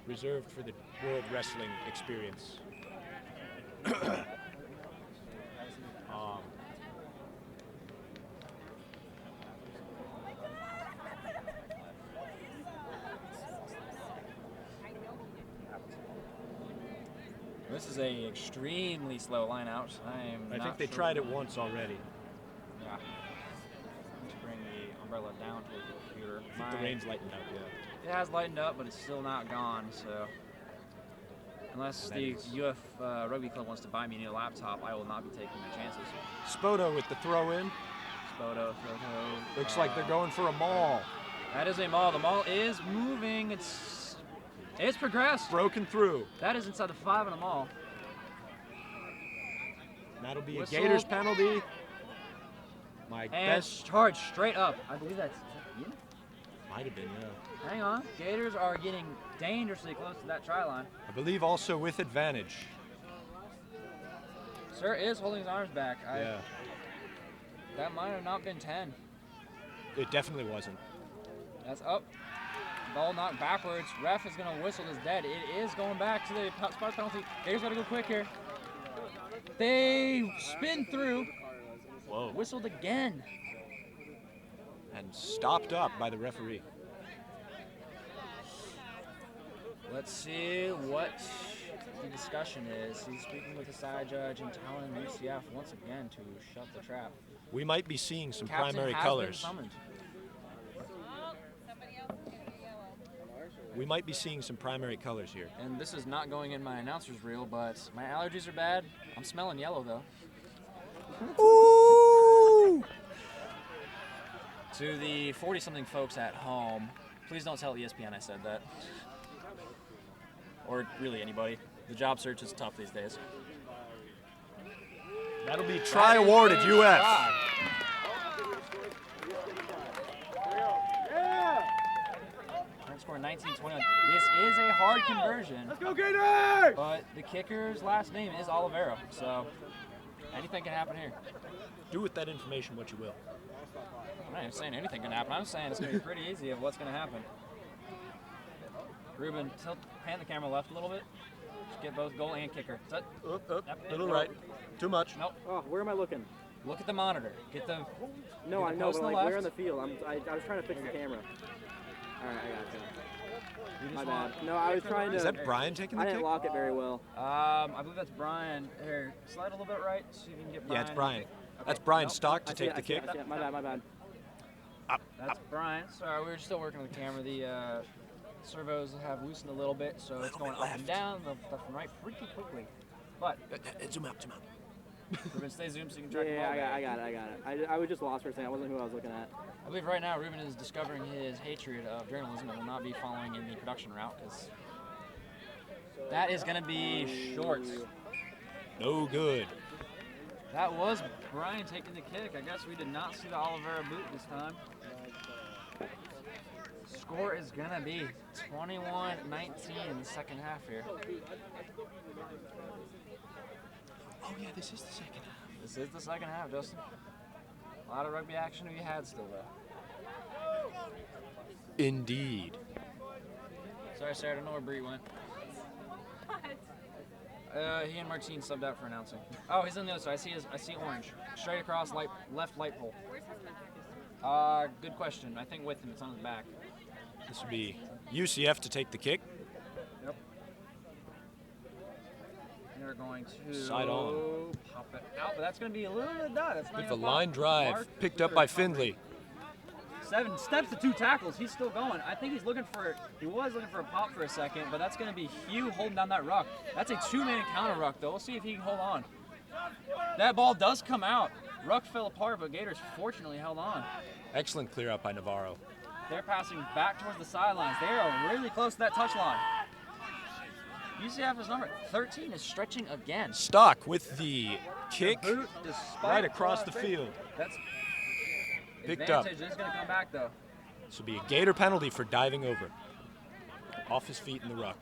Reserved for the World Wrestling Experience. This is a extremely slow line out. I think they tried it once already. Yeah. To bring the umbrella down towards the computer. I think the rain's lightened up, yeah. It has lightened up, but it's still not gone, so... Unless the UF Rugby Club wants to buy me a new laptop, I will not be taking my chances. Spoto with the throw in. Spoto, Looks like they're going for a maul. That is a maul. The maul is moving. It's progressed. Broken through. That is inside the 5 on a maul. Now that'll be Whistle. a Gators penalty. My And best charge straight up. I believe that's Ian? might have been, yeah. Hang on. Gators are getting dangerously close to that try line. I believe also with advantage. Sir is holding his arms back. Yeah, That might have not been 10. it definitely wasn't. That's up. Ball knocked backwards. Ref is going to whistle this dead. It is going back to the spot penalty. Gators got to go quick here. They spin through. Whoa. Whistled again. And stopped up by the referee. Let's see what the discussion is. He's speaking with the side judge and telling UCF once again to shut the trap. We might be seeing some Captain primary has colors. been summoned. Oh, somebody else is getting a yellow. We might be seeing some primary colors here. And this is not going in my announcer's reel, but my allergies are bad. I'm smelling yellow though. Ooh! To the 40-something folks at home, please don't tell ESPN I said that. Or really anybody. The job search is tough these days. That'll be try awarded UF. Score 19-21. This is a hard conversion. Let's go, Gators! But the kicker's last name is Olivero, so anything can happen here. Do with that information what you will. I'm not even saying anything can happen. I'm saying it's going to be pretty easy of what's going to happen. Ruben, pan the camera left a little bit. Just get both goal and kicker. Yep, Little right. Too much. Nope. Oh, where am I looking? Look at the monitor. Get the. No, get I the know, post but on the like, where left. on the field? I was trying to fix the camera. All right, I got you. You My just bad. want- No, I was trying to. Is that Brian taking the I didn't kick? lock it very well. I believe that's Brian. Here, slide a little bit right. See if you can get Brian. Yeah, it's Brian. Okay. That's Brian Nope. Stock to I see take it, the I see it, kick. I see it. My bad, my bad. That's Brian. Sorry, we were still working on the camera. The servos have loosened a little bit, so it's going up and down, the left and right pretty quickly. But Zoom out, zoom out. Ruben, stay zoomed so you can track the Yeah, ball. I got it. I was just lost for a second. I wasn't who I was looking at. I believe right now Ruben is discovering his hatred of journalism and will not be following in the production route because that is going to be short. No good. That was Brian taking the kick. I guess we did not see the Oliveira boot this time. Score is going to be 21-19 in the second half here. Oh yeah, this is the second half. This is the second half, Justin. A lot of rugby action to be had still, though. Indeed. Sorry, Sarah, I don't know where Bree went. He and Martine subbed out for announcing. Oh, he's on the other side. I see orange. Straight across, left light pole. Where's his back? Good question. I think with him, it's on his back. This would be UCF to take the kick. Yep. They're going to Side on. pop it out, but that's going to be a little bit done. That's not Bit of even a line pop. drive Mark picked up by Findlay. 7 steps to 2 tackles. He's still going. I think he was looking for a pop for a second, but that's going to be Hugh holding down that ruck. That's a 2-man counter ruck, though. We'll see if he can hold on. That ball does come out. Ruck fell apart, but Gators fortunately held on. Excellent clear up by Navarro. They're passing back towards the sidelines. They are really close to that touch line. UCF's number 13 is stretching again. Stock with the kick Boot, despite right across the cross- field. That's Picked up. advantage is going to come back though. This will be a Gator penalty for diving over. Off his feet in the ruck.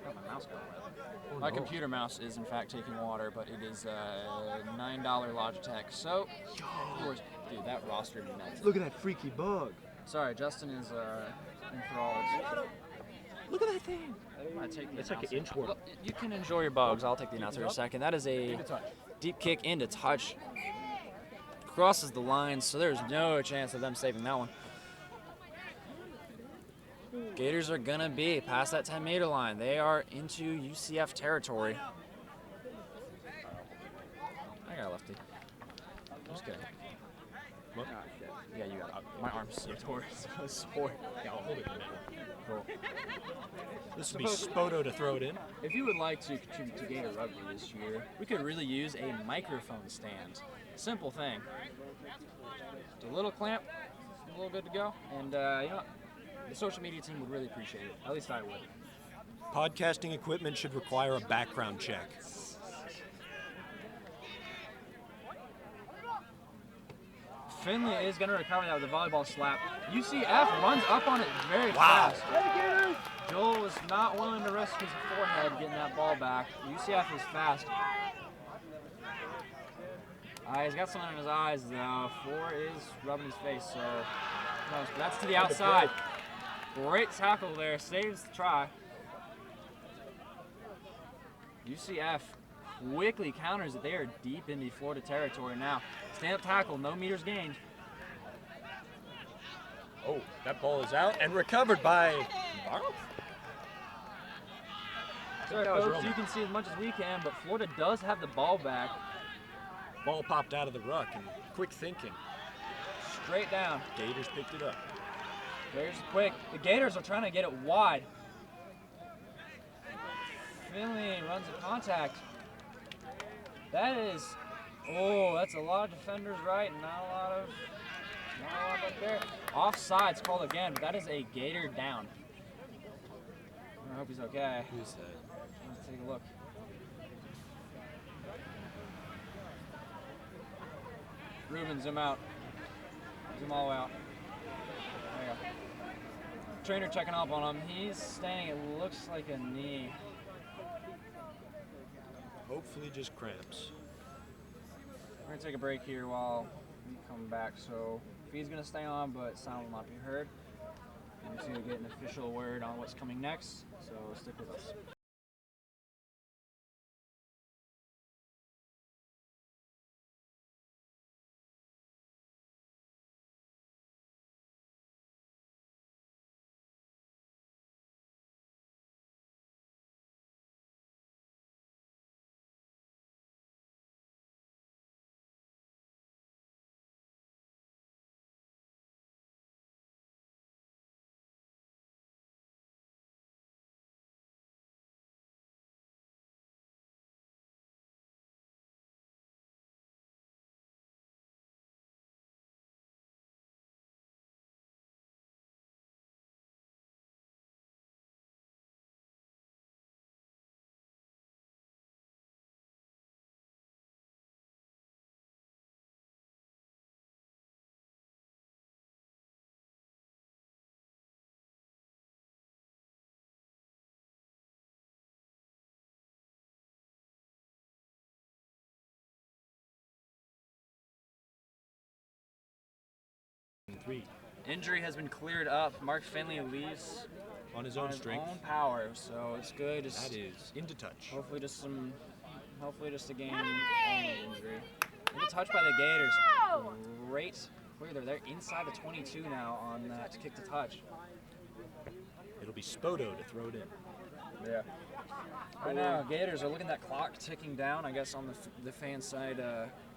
Oh, my mouse got wet. My computer mouse is in fact taking water, but it is a $9 Logitech. So, of course, dude, that roster would be nuts. Look at that freaky bug. Sorry, Justin is enthralled. Look at that thing. I'm gonna take the It's like an announcer. inch worth. Look, you can enjoy your bugs. I'll take the announcer in a second. That is a deep kick into touch. Crosses the line, so there's no chance of them saving that one. Gators are gonna be past that 10-meter line. They are into UCF territory. I got a lefty. I'm just kidding. What? Ah, shit. Yeah, you got it. My arm's so sore. Yeah, I'll hold it. Cool. This will be Spoto to throw it in. If you would like to contribute to Gator Rugby this year, we could really use a microphone stand. Simple thing. Just a little clamp, a little good to go, and you know what? The social media team would really appreciate it. At least I would. Podcasting equipment should require a background check. Finley is going to recover that with a volleyball slap. UCF runs up on it very Wow. fast. Joel was not willing to risk his forehead getting that ball back. UCF is fast. He's got something in his eyes, though. 4 is rubbing his face, so who knows? But that's to the outside. Great tackle there. Saves the try. UCF quickly counters it. They are deep into Florida territory now. Stand-up tackle, no meters gained. Oh, that ball is out and recovered by Barnes. Sorry, That was folks, Roman. you can see as much as we can, but Florida does have the ball back. Ball popped out of the ruck and quick thinking. Straight down. Gators picked it up. Gators quick. The Gators are trying to get it wide. Finley runs a contact. That is, that's a lot of defenders right, and not a lot up there. Offside's called again, but that is a Gator down. I hope he's okay. Who's that? Let's take a look. Ruben, zoom out. Zoom all the way out. There you go. Trainer checking up on him. He's staying, it looks like a knee. Hopefully just cramps. We're going to take a break here while we come back. So he's going to stay on, but sound will not be heard. And to get an official word on what's coming next. So stick with us. Three. Injury has been cleared up. Mark Finley leaves On his on own his strength. own power, so it's good. Just That is into touch. hopefully just a game only injury. Into touch by the Gators. Great clear there. They're inside the 22 now on that kick to touch. It'll be Spoto to throw it in. Yeah. Right now, Gators are looking at that clock ticking down. I guess on the fan side,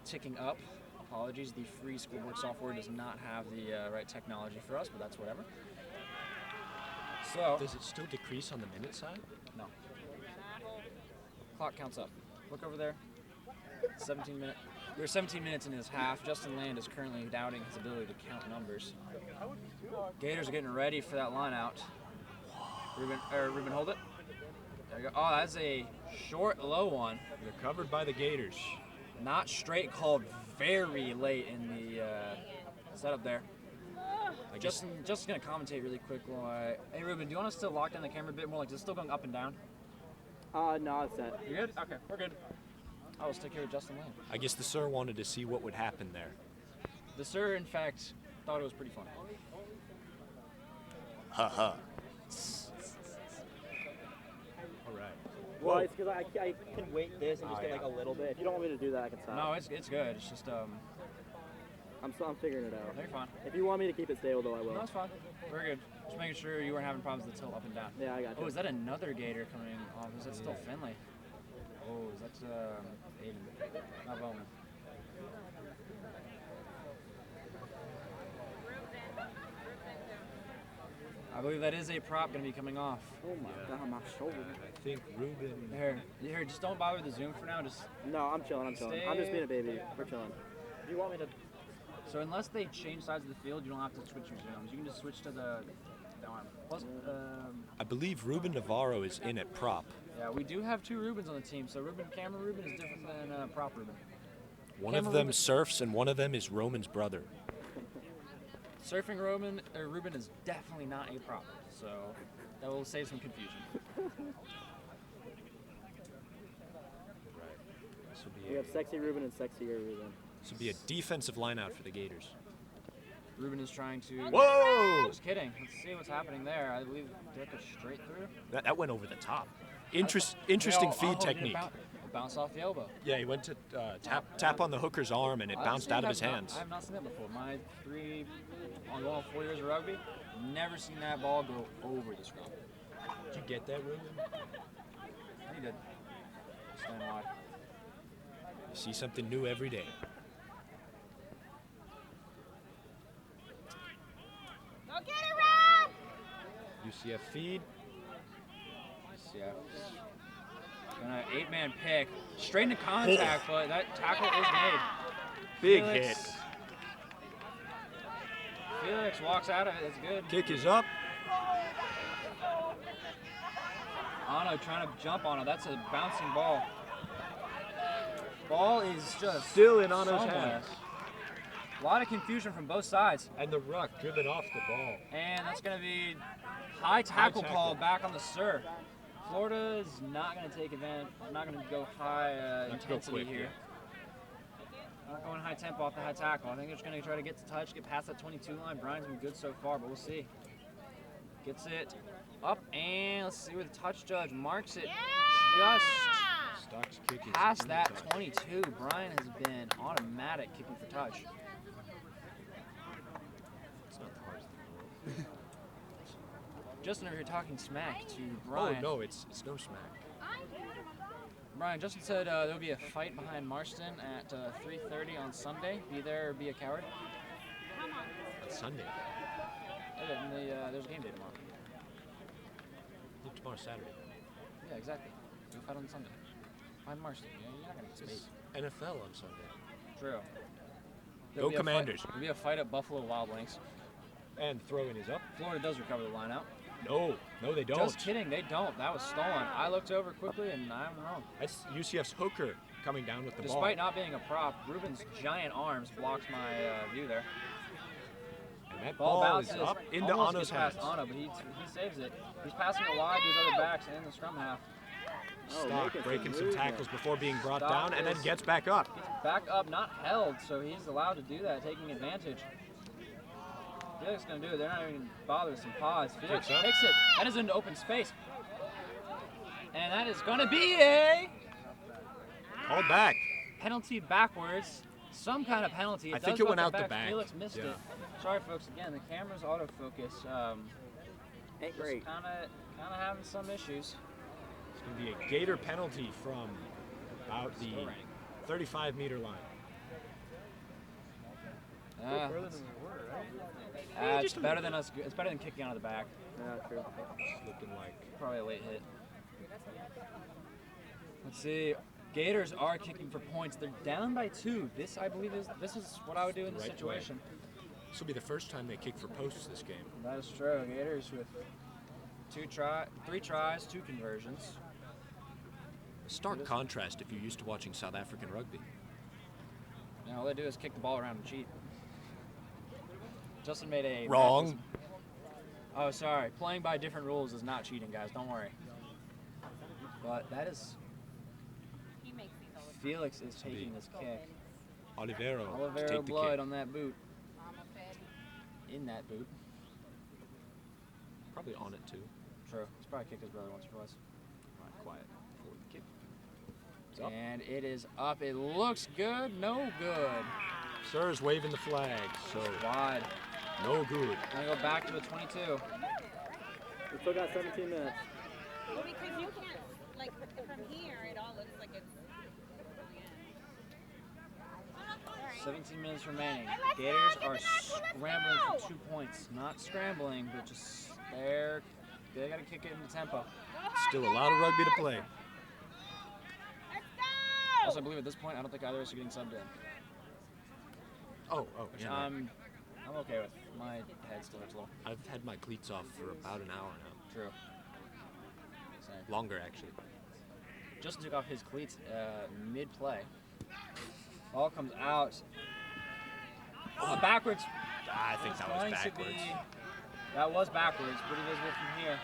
ticking up. Apologies, the free scoreboard software does not have the right technology for us, but that's whatever. So, Does it still decrease on the minute side? no. Clock counts up. Look over there. 17 minutes. We're 17 minutes into this half. Justin Land is currently doubting his ability to count numbers. Gators are getting ready for that line out. Ruben, hold it. There you go. Oh, that's a short, low one. They're covered by the Gators. Not straight, called very late in the setup there. Justin's gonna commentate really quick. Hey Ruben, do you want us to lock down the camera a bit more? Like, is it still going up and down? No, it's set. You good? Okay, we're good. I will stick here with Justin Land. I guess the sir wanted to see what would happen there. The sir, in fact, thought it was pretty fun. Ha. All right. Well, it's because I can wait this and just get like a little bit. If you don't want me to do that, I can stop. No, it's good. It's just I'm figuring it out. they're fine. If you want me to keep it stable, though, I will. No, it's fine. We're good. Just making sure you weren't having problems with the tilt up and down. Yeah, I got you. Oh, is that another Gator coming off? Is that still Finley? Oh, is that Aiden? Not Bowman. I believe that is a prop going to be coming off. Oh my god, my shoulder. I think Ruben. Here, just don't bother with the zoom for now. Just No, I'm chilling. I'm just being a baby. We're chilling. If you want me to... so unless they change sides of the field, you don't have to switch your zooms. You can just switch to the darn. Plus, I believe Ruben Navarro is in at prop. yeah, we do have 2 Rubens on the team, so Cameron Ruben is different than prop Ruben. One Cameron of them Ruben- surfs, and one of them is Roman's brother. Surfing Ruben is definitely not a prop, so that will save some confusion. This will We be have Sexy Ruben and Sexier Ruben. this will be a defensive lineout for the Gators. Ruben is trying to. Whoa! Just kidding. Let's see what's happening there. I believe did that go straight through. That went over the top. Interesting feed technique. It bounced off the elbow. Yeah, he went to tap on the hooker's arm, and it bounced out of his hands. I have not seen that before. My 4 years of rugby, never seen that ball go over the scrum. Did you get that, Ruben? He did. Stand wide. You see something new every day. Go get it, Rob! UCF feed. Yeah. Gonna 8-man pick. Straight into contact, but that tackle is made. Big Felix- hit. Felix walks out of it. That's good. Kick is up. Ano trying to jump on it. That's a bouncing ball. Ball is just Still in Ano's somewhere. hands. A lot of confusion from both sides. And the ruck driven off the ball. And that's going to be high tackle tackle. call back on the serve. Florida is not going to take advantage, not going to go high Let's go intensity quick, here. Not going high tempo off the high tackle. I think they're just going to try to get to touch, get past that 22 line. Brian's been good so far, but we'll see. Gets it up, and let's see where the touch judge marks it. Just Stock's kick is past in the that touch. 22. Brian has been automatic kicking for touch. It's not the hardest thing in the world. Justin over here talking smack to Brian. Oh no, it's no smack. Brian, Justin said there'll be a fight behind Marston at 3:30 on Sunday. Be there or be a coward. It's Sunday. There's a game day tomorrow. I think tomorrow's Saturday. Yeah, exactly. We fight on Sunday. Behind Marston. Yeah, you're not gonna get space. NFL on Sunday. True. Go Commanders. There'll be a fight at Buffalo Wild Wings. And throw-in is up. Florida does recover the line out. No, they don't. Just kidding, they don't. That was stolen. I looked over quickly and I'm wrong. That's UCF's hooker coming down with the Despite ball. not being a prop, Ruben's giant arms blocked my view there. And that Ball ball is bounces up into almost Ano's gets past hands. Ano, but he saves it. He's passing it wide to his other backs and in the scrum half. Stock breaking some movement. tackles before being brought Stock down, and then is- gets back up. He's back up, not held, so he's allowed to do that, taking advantage. Felix is going to do it. They're not even going to bother with some pause. Felix Picks up. takes it. That is into open space. And that is going to be a Called back. penalty backwards. Some kind of penalty. I think does it go went to out the back. Felix missed Yeah. it. Sorry, folks. Again, the camera's autofocus. Ain't great. Kind of having some issues. It's going to be a Gator penalty from about the 35-meter line. It's better than us. It's better than kicking out of the back. Yeah, true. It's looking like Probably a late hit. Let's see. Gators are kicking for points. They're down by 2. This, I believe, is what I would do in this Right situation. this will be the first time they kick for posts this game. That is true. Gators with 3 tries, 2 conversions. A stark contrast if you're used to watching South African rugby. And all they do is kick the ball around and cheat. Justin made a Wrong. Oh, sorry. Playing by different rules is not cheating, guys. Don't worry. But that is. He makes these all the time. Felix is taking this kick. Olivero to Olivero take the blood kick. on that boot. Mama fed. In that boot. Probably on it too. True. He's probably kicked his brother once or twice. Right, quiet for the kick. It's up. And it is up. It looks good. No good. Sir's waving the flag, so Wide. no good. Gonna go back to a 22. We still got 17 minutes. Well, because you can't, like, from here, it all looks like it's. 17 minutes remaining. Gators are scrambling for 2 points. Not scrambling, but just they gotta kick it into tempo. Still a lot of rugby to play. Let's go! Also, I believe at this point, I don't think either of us are getting subbed in. Oh, Which yeah. I'm okay with. my head still hurts a little. I've had my cleats off for about an hour now. True. Same. Longer, actually. Justin took off his cleats mid-play. Ball comes out. Backwards. I think that was Going to backwards. That was backwards. Pretty visible from here.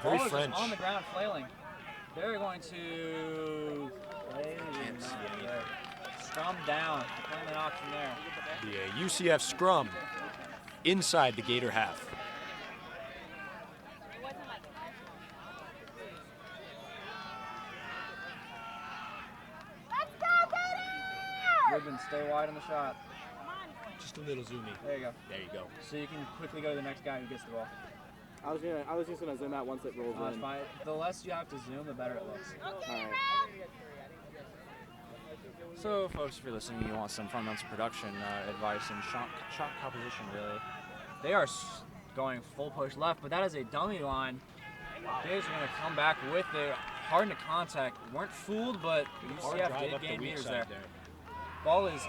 Very Ball is French. just on the ground flailing. They're going to play Can't see any. scrum down. Playing an option there. The UCF scrum inside the Gator half. Ruben, stay wide on the shot. Just a little zoomy. There you go. There you go. So you can quickly go to the next guy who gets the ball. I was just gonna zoom out once it rolls That's in. fine. The less you have to zoom, the better it looks. All right. So, folks, if you're listening, you want some fundamental production advice and shot composition, really. They are going full push left, but that is a dummy line. Gators are going to come back with it. Hard into contact. Weren't fooled, but UCF did gain meters there. Ball is,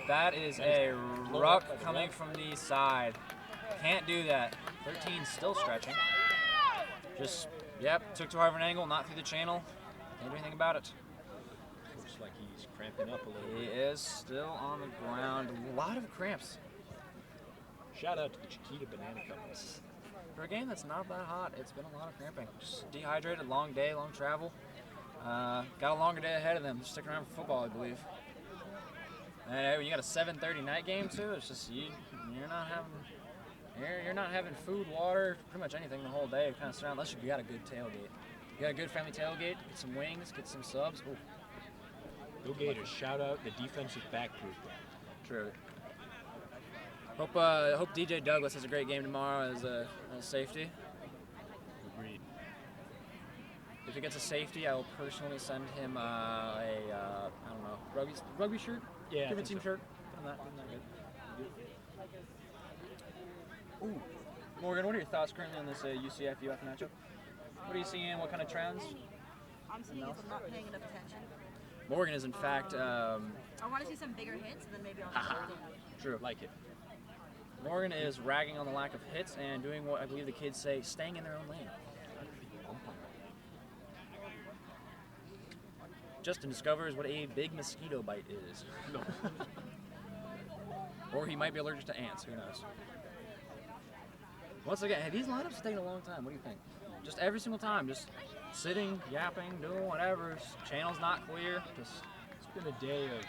that is a ruck coming from the side. Can't do that. 13 still stretching. Just, yep, took too hard of an angle, not through the channel. Can't do anything about it. Looks like he's cramping up a little He bit. is still on the ground. A lot of cramps. Shout out to the Chiquita Banana Company. For a game that's not that hot, it's been a lot of cramping. Just dehydrated, long day, long travel. Got a longer day ahead of them. They're sticking around for football, I believe. And when you got a 7:30 night game too, it's just you're not having food, water, pretty much anything the whole day. Kind of surround unless you got a good tailgate. You got a good family tailgate. Get some wings, get some subs. Ooh, Go Gators. Shout out the defensive back group. true. Hope DJ Douglas has a great game tomorrow as a safety. Agreed. If he gets a safety, I will personally send him I don't know, rugby shirt? Yeah, I Give him a think team so. shirt. Give him that good. Ooh. Morgan, what are your thoughts currently on this UCF UF matchup? What are you seeing? What kind of trends? I'm seeing if I'm not paying enough attention. Morgan is in fact I want to see some bigger hits, and then maybe I'll start it. true. Like it. Morgan is ragging on the lack of hits and doing what I believe the kids say, staying in their own lane. Justin discovers what a big mosquito bite is. No. Or he might be allergic to ants, who knows. Once again, these lineups taking a long time. What do you think? Just every single time, just sitting, yapping, doing whatever. Channel's not clear. Just It's been a day of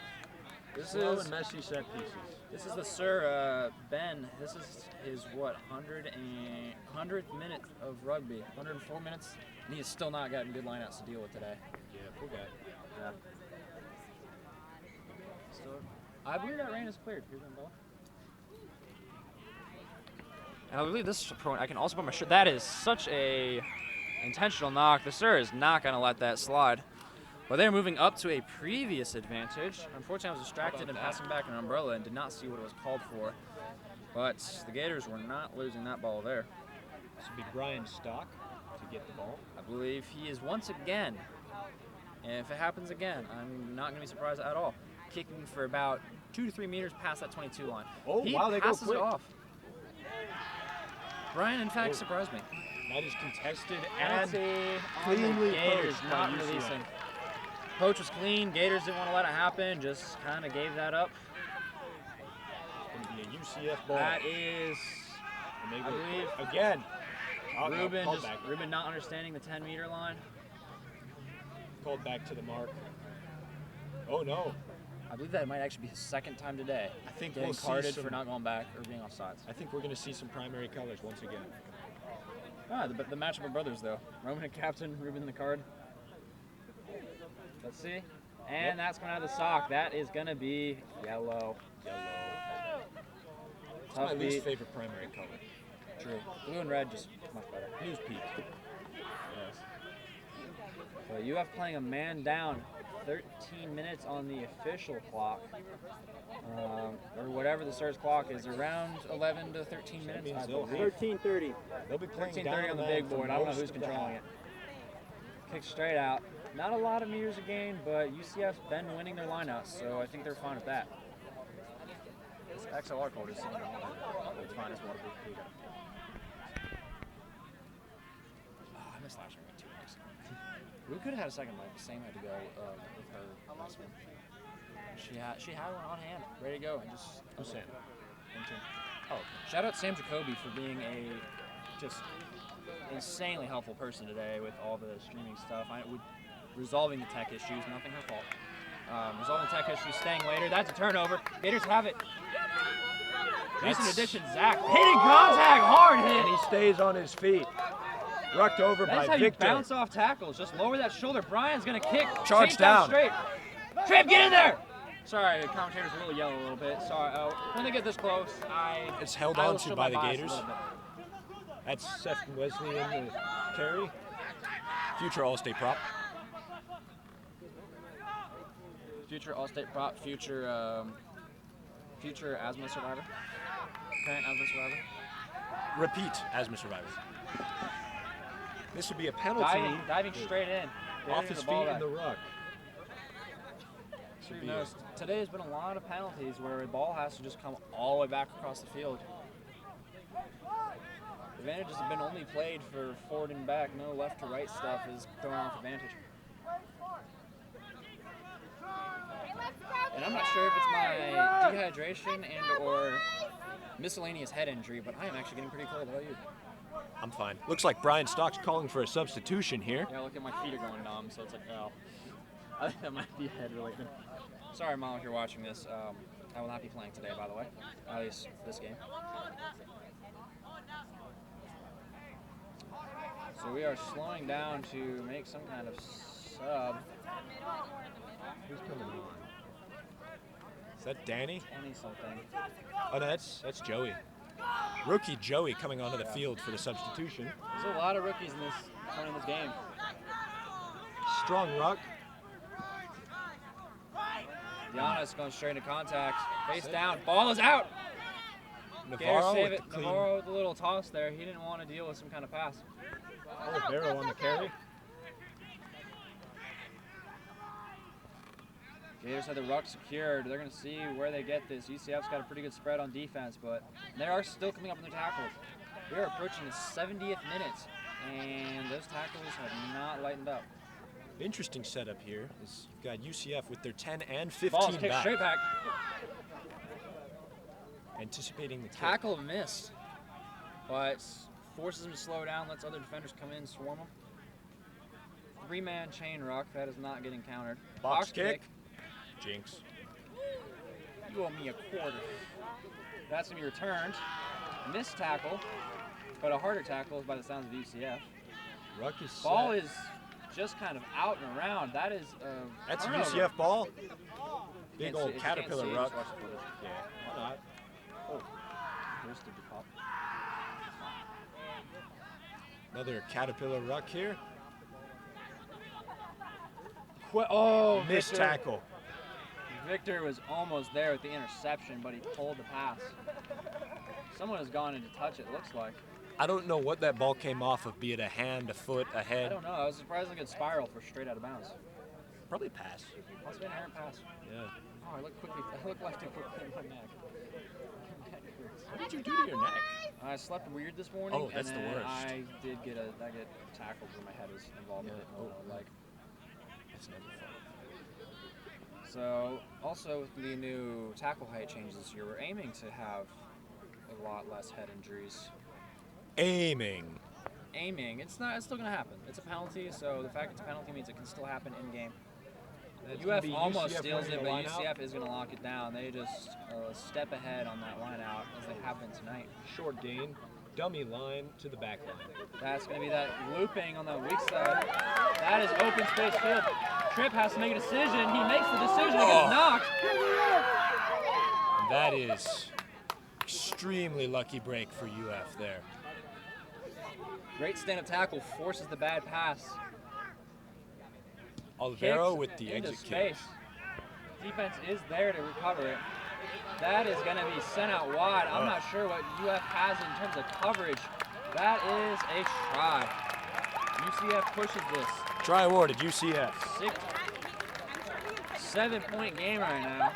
this slow is and messy set pieces. this is the Sir Ben. This is his what 100th minute of rugby, 104 minutes, and he has still not gotten good lineouts to deal with today. Yeah, poor guy. Yeah. So, I believe that rain is cleared. Here's my ball. And I believe this is I can also put my shirt. That is such a intentional knock. The Sir is not going to let that slide. But they're moving up to a previous advantage. Unfortunately, I was distracted and passing back an umbrella and did not see what it was called for. But the Gators were not losing that ball there. This would be Brian Stock to get the ball. I believe he is once again, and if it happens again, I'm not going to be surprised at all, kicking for about 2 to 3 meters past that 22 line. Oh, He wow, they go passes quick. it off. Brian, in fact, surprised me. That is contested and Penalty on cleanly the Gators, poached by not UCF. releasing. Poach was clean. Gators didn't want to let it happen. Just kind of gave that up. it's going to be a UCF ball. That is And they I will- believe again. Oh, no, Ruben. called back. Ruben not understanding the 10-meter line. Called back to the mark. Oh no. I believe that might actually be his second time today. I think Getting we'll see carded some, for not going back or being offsides. I think we're going to see some primary colors once again. The matchup of brothers, though. Roman and captain, Ruben the card. Let's see. And that's coming out of the sock. That is going to be yellow. Yellow. It's Tough my least beat. favorite primary color. True. Blue and red, just much better. News peak. Yes. So UF playing a man down. 13 minutes on the official clock. Or whatever the Stars clock is. Around 11 to 13 minutes, means I they'll believe. 13:30. They'll be playing 13:30 on the big board. I don't know who's controlling it. Kick straight out. Not a lot of meters a game, but UCF's been winning their lineouts, so I think they're fine with that. This XLR cord is sitting on it's fine. It's waterproof. Here you go. Oh, I missed last year by 2 weeks. We could have had a second mic. Sam had to go with her last one. She had one on hand, ready to go, and just. Who's Sam? Oh, shout out Sam Jacoby for being a just insanely helpful person today with all the streaming stuff. Resolving the tech issues, nothing her fault. Resolving tech issues, staying later. That's a turnover. Gators have it. Recent addition, Zach. Hitting contact, hard hit. And he stays on his feet. Rucked over That's by how Victor. you bounce off tackles. Just lower that shoulder. Brian's going to kick. Charge Chase down. Straight. Tripp, get in there. Sorry, the commentators will yell a little bit. Sorry. When they get this close, It's held I will on to show by my the bias a Gators. little bit. That's Seth Wesley in the carry. Future All-State prop. Future All-State prop, future asthma survivor, current asthma survivor. Repeat asthma survivor. This would be a penalty. Diving straight in. Off his feet in the ruck. Who knows? Today has been a lot of penalties where the ball has to just come all the way back across the field. Advantages have been only played for forward and back. No left to right stuff is throwing off advantage. And I'm not sure if it's my dehydration and or miscellaneous head injury, but I am actually getting pretty cold. How about you? I'm fine. Looks like Brian Stock's calling for a substitution here. Yeah, look at my feet are going numb, so it's like, oh. I think that might be head related. Sorry, Mom, if you're watching this. I will not be playing today, by the way. At least this game. So we are slowing down to make some kind of sub. Who's coming on? Is that Danny? Danny something. Oh, no, that's Joey. Rookie Joey coming onto the field for the substitution. There's a lot of rookies in this game. Strong ruck. Giannis going straight into contact. Face down. Ball is out. Gators Navarro save with it. the clean. Navarro with a little toss there. He didn't want to deal with some kind of pass. Barrow on the carry. Gators have the ruck secured. They're going to see where they get this. UCF's got a pretty good spread on defense, but they are still coming up in their tackles. We are approaching the 70th minute, and those tackles have not lightened up. Interesting setup here is you've got UCF with their 10 and 15 Ball's kicked back. straight back. Anticipating the kick. Tackle missed, but forces them to slow down, lets other defenders come in, swarm them. 3-man chain ruck, that is not getting countered. Box kick. Jinx. You owe me a quarter. That's going to be returned. Missed tackle, but a harder tackle by the sounds of UCF. Ruck is set. Ball is just kind of out and around. That is a That's a turnover. UCF ball. Big Can't see old it. If you can't caterpillar see it, ruck. just watch the footage. Yeah, why not? Oh, where's the pop? Another caterpillar ruck here. Oh, Missed Victor. tackle. Victor was almost there with the interception, but he pulled the pass. Someone has gone in to touch it, looks like. I don't know what that ball came off of, be it a hand, a foot, a I head. don't know. It was a surprisingly good spiral for straight out of bounds. Probably pass. Must have been an errant pass. Yeah. Oh, I look left too quickly in my neck. What did you do to your neck? I slept weird this morning. Oh, that's and the then worst. I get tackled when my head was involved in it. Like, That's never fun. so also with the new tackle height changes this year, we're aiming to have a lot less head injuries. Aiming. It's still gonna happen. It's a penalty, so the fact it's a penalty means it can still happen in game. It's gonna UF be almost UCF steals winning it, the but line out. UCF is gonna lock it down. They just a step ahead on that line out as they have been tonight. Short gain. Dummy line to the back line. That's going to be that looping on the weak side. That is open space field. Tripp has to make a decision. He makes the decision. He gets knocked. And that is extremely lucky break for UF there. Great stand-up tackle. Forces the bad pass. Olivero Kicks with the into exit kick. space. Defense is there to recover it. That is going to be sent out wide. I'm not sure what UF has in terms of coverage. That is a try. UCF pushes this. Try awarded, UCF. 7-point game right now.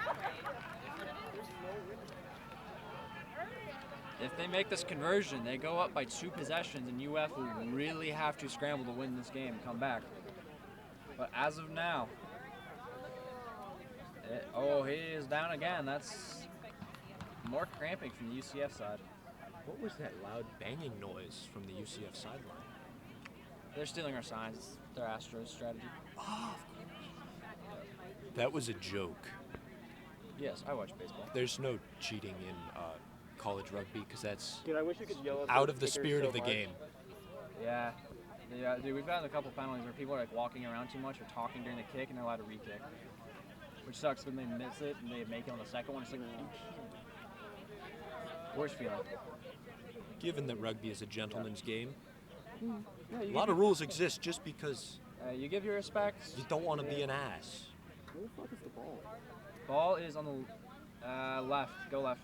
if they make this conversion, they go up by 2 possessions, and UF will really have to scramble to win this game and come back. But as of now, he is down again. That's more cramping from the UCF side. What was that loud banging noise from the UCF sideline? They're stealing our signs. It's their Astros strategy. That was a joke. Yes, I watch baseball. There's no cheating in college rugby because that's Dude, I wish you could yell at out of the kickers spirit so of the much. game. Yeah, dude, we've gotten a couple penalties where people are like walking around too much or talking during the kick, and they're allowed to re-kick, which sucks when they miss it and they make it on the second one. It's like, worst feeling. Given that rugby is a gentleman's game, Yeah, a lot of rules exist just because you give your respects. you don't want to be an ass. Where the fuck is the ball? Ball is on the left. Go left.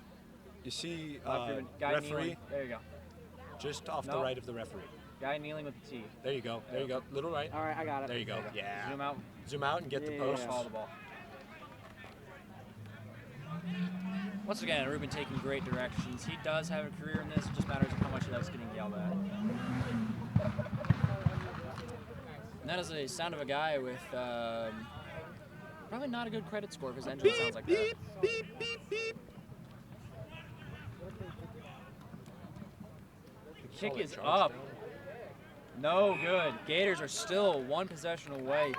You see, Left ribbon. Guy referee kneeling. There you go. just off the No. right of the referee. Guy kneeling with the T. There you go. There you go. Little right. All right, I got it. There you go. Yeah. Zoom out. Zoom out and get the Yeah. post. Follow the ball. Once again, Ruben taking great directions. He does have a career in this. It just matters how much he likes getting yelled at. And that is a sound of a guy with probably not a good credit score if his engine sounds like that. Beep, beep, beep, beep. The kick is up. No good. Gators are still 1 possession away.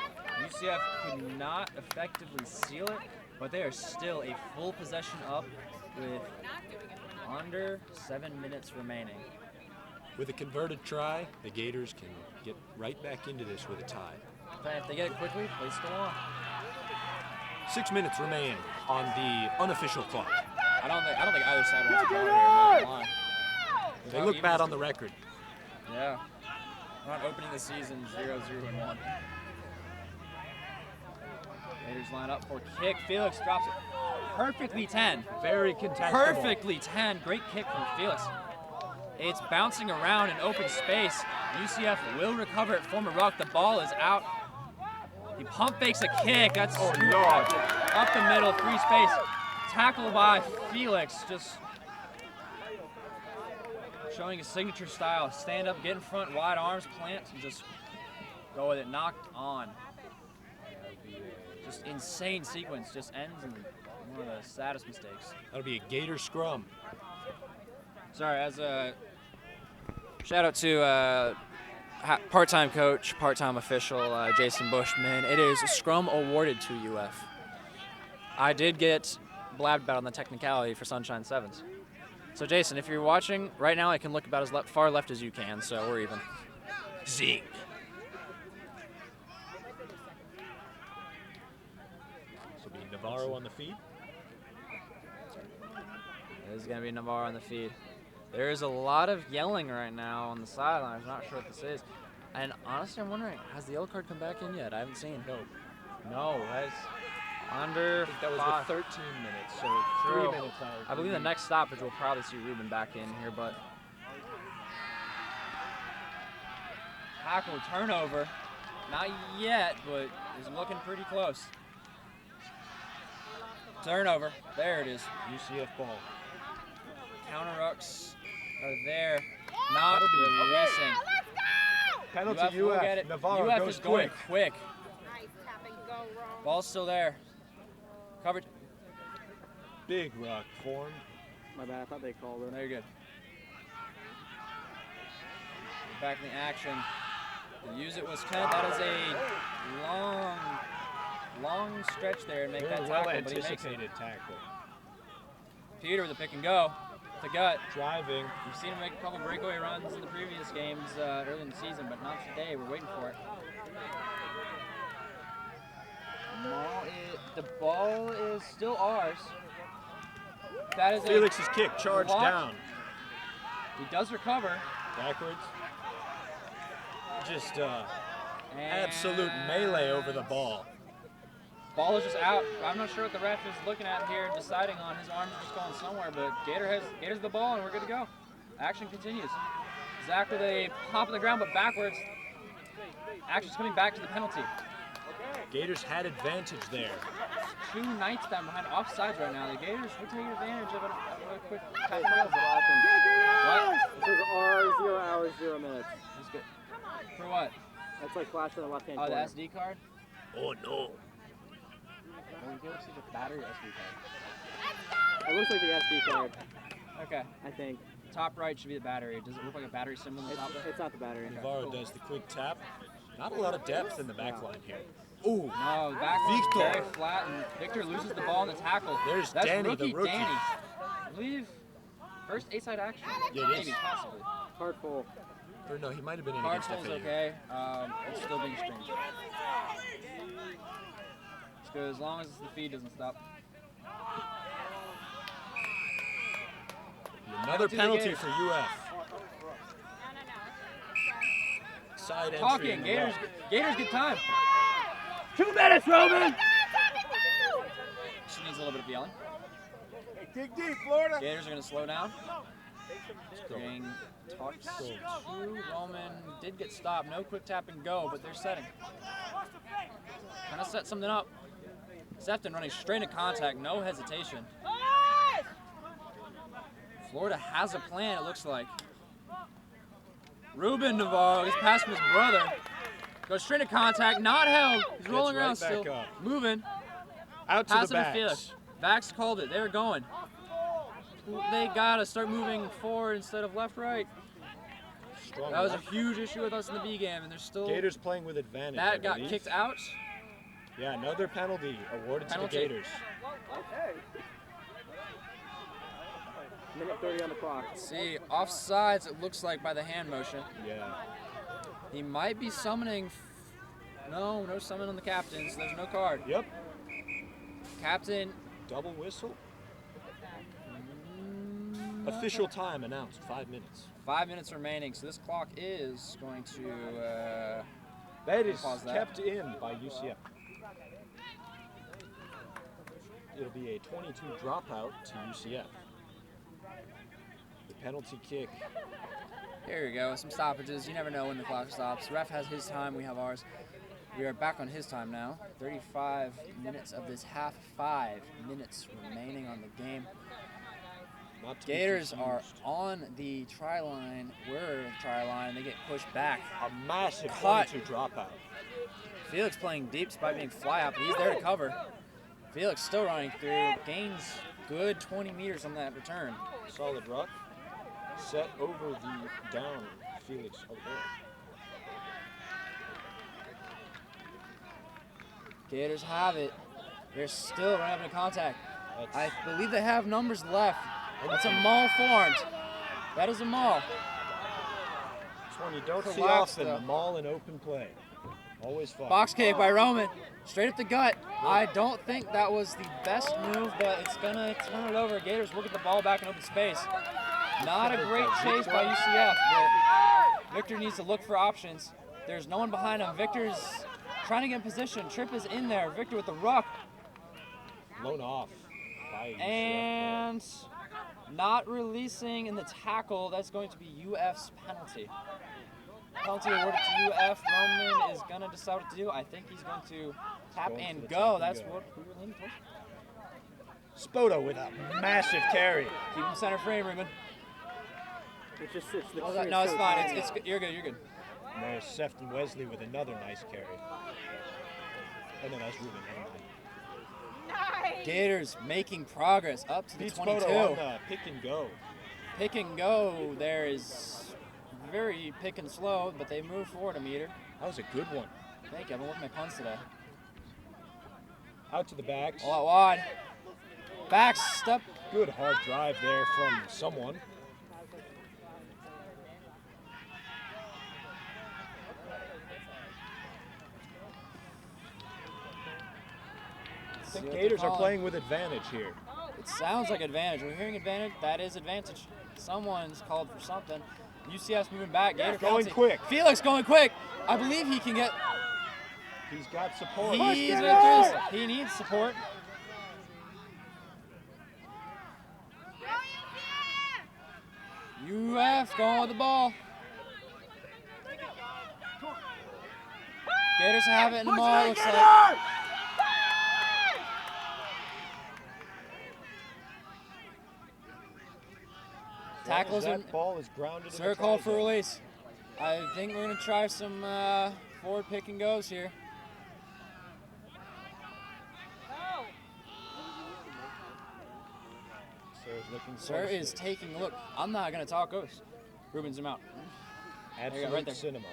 UCF could not effectively seal it, but they are still a full possession up with under 7 minutes remaining. With a converted try, the Gators can get right back into this with a tie. If they get it quickly, play still on. 6 minutes remain on the unofficial clock. I don't think either side wants to go here. I'm not gonna lie. They look bad on the record. Yeah. We're not opening the season 0-0-1. Gators line up for kick. Felix drops it perfectly 10. Very contestable. Perfectly 10. Great kick from Felix. It's bouncing around in open space. UCF will recover it from a ruck. The ball is out. He pump fakes a kick. That's up the middle, free space. Tackle by Felix. Just showing his signature style. Stand up, get in front, wide arms, plant, and just go with it. Knocked on. Just insane sequence. Just ends in one of the saddest mistakes. That'll be a Gator scrum. Sorry, as a shout out to part-time coach, part-time official, Jason Bushman. It is a scrum awarded to UF. I did get blabbed about on the technicality for Sunshine Sevens. So Jason, if you're watching right now, I can look about as far left as you can, so we're even. Zing. This will be Navarro on the feed. This is going to be Navarro on the feed. There is a lot of yelling right now on the sideline. I'm not sure what this is. And honestly, I'm wondering, has the yellow card come back in yet? I haven't seen. No, that's under I think that was 5. the 13 minutes, so True. 3 minutes out. I believe the next stoppage we'll probably see Ruben back in here, but tackle turnover. Not yet, but is looking pretty close. Turnover. There it is. UCF ball. Counter rucks are there. Not That'll be- releasing. Penalty UF will get it. Navarro UF goes is going quick. Nice tap and go wrong. Ball's still there. Covered. Big rock formed. My bad, I thought they called it. No, you're good. Back in the action. The use it was Kent. That is a long stretch there and make Very that well tackle, but he makes it. anticipated tackle. Peter with the pick and go. The gut. Driving. We've seen him make a couple breakaway runs in the previous games early in the season, but not today. We're waiting for it. The ball is still ours. That is Felix's kick charged What? down. He does recover. Backwards. Just And absolute melee over the ball. Ball is just out. I'm not sure what the ref is looking at here and deciding on. His arm's just going somewhere, but Gator's the ball and we're good to go. Action continues. Zach with a pop on the ground, but backwards. Action's coming back to the penalty. Gators had advantage there. 2 Knights down behind offsides right now. The Gators will take advantage of a quick tap. What? It says R 0 hours 0 minutes. He's good. For what? That's like flash on the left hand Oh, the corner. SD card? Oh no. It looks like a battery SD card. It looks like the SD card, Okay. I think. Top right should be the battery. Does it look like a battery symbol on the top there? It's not the battery. Navarro does the quick tap. Not a lot of depth in the back line here. Ooh, No, the back one's Victor. very flat, and Victor loses the ball in the tackle. There's That's Danny, the rookie. Danny. I believe first A-side action. Yeah, it Maybe, is. possibly. Hard full. Or no, he might have been in Hard against full's FAU. okay. It's still being streamed. It's good as long as the feed doesn't stop. Another To the penalty Gators. for UF. Side entry. Talking, in the Gators, left. Gators get time. 2 minutes, Roman! She needs a little bit of yelling. Dig deep, Florida. Gators are going to slow down. Being talked to. Roman did get stopped. No quick tap and go, but they're setting. Trying to set something up. Sefton running straight into contact, no hesitation. Florida has a plan, it looks like. Ruben Navarro gets past from his brother. Goes straight into contact, not held. He's rolling right around back still. up. Moving. Out to Pass the him to backs. Felix. Vax called it. They were going. They gotta start moving forward instead of left, right. Strong That was a left. huge issue with us in the B game, and there's still. Gators playing with advantage. I That got believe. kicked out. Yeah, another penalty awarded Penalty. to the Gators. Minute 30 on the clock. See, offsides, it looks like by the hand motion. Yeah. He might be summoning. No summon on the captain, so there's no card. Yep. Captain. Double whistle. Official time announced, 5 minutes. 5 minutes remaining, so this clock is going to. That is Pause that. kept in by UCF. It'll be a 22 dropout to UCF. The penalty kick. Here we go, some stoppages. You never know when the clock stops. Ref has his time, we have ours. We are back on his time now. 35 minutes of this half, 5 minutes remaining on the game. Not to be Gators are confused. on the try line. We're the try line. They get pushed back. A massive Caught. 22 dropout. Felix playing deep despite being fly out, but he's there to cover. Felix still running through. Gains good 20 meters on that return. Solid ruck. Set over the down Felix over there. Gators have it. They're still running up into contact. That's I believe they have numbers left. That's a maul formed. That is a maul. one you don't see Collapsed, often. though. Maul in open play. Always fun. Box kick by Roman. Straight up the gut. I don't think that was the best move, but it's going to turn it over. Gators will get the ball back in open space. Not a great chase by UCF, but Victor needs to look for options. There's no one behind him. Victor's trying to get in position. Tripp is in there. Victor with the ruck. Blown off by UCF. And not releasing in the tackle. That's going to be UF's penalty. Penalty awarded to UF. Roman is going to decide what to do. I think he's going to tap Going for and the go. tap and That's go. what we were leaning towards. Spoto with a massive carry. Keep him center frame, Ruben. It's just it's the Oh, screen no, is it's so fine. tiny. It's good. You're good. You're good. And there's Sefton Wesley with another nice carry. Oh no, that's Ruben. Never mind. Nice. Gators making progress up to the Beats 22. Spoto on the pick and go. Pick and go there is very pick and slow, but they move forward a meter. That was a good one. Thank you. I've been working my puns today. Out to the backs. All out wide. Back step. Good hard drive there from someone. I think Gators are playing with advantage here. It sounds like advantage. We're hearing advantage. That is advantage. Someone's called for something. UCF's moving back. Gator Going penalty. quick. Felix going quick. I believe he can get. He's got support. He's going through this. He needs support. UF going with the ball. Gators have it in the ball, looks like. Tackles that in. ball is grounded. Sir, call for release. I think we're going to try some forward pick and goes here. Sir is taking a look. I'm not going to talk ghost. Ruben's him out. Absolute right there. cinema.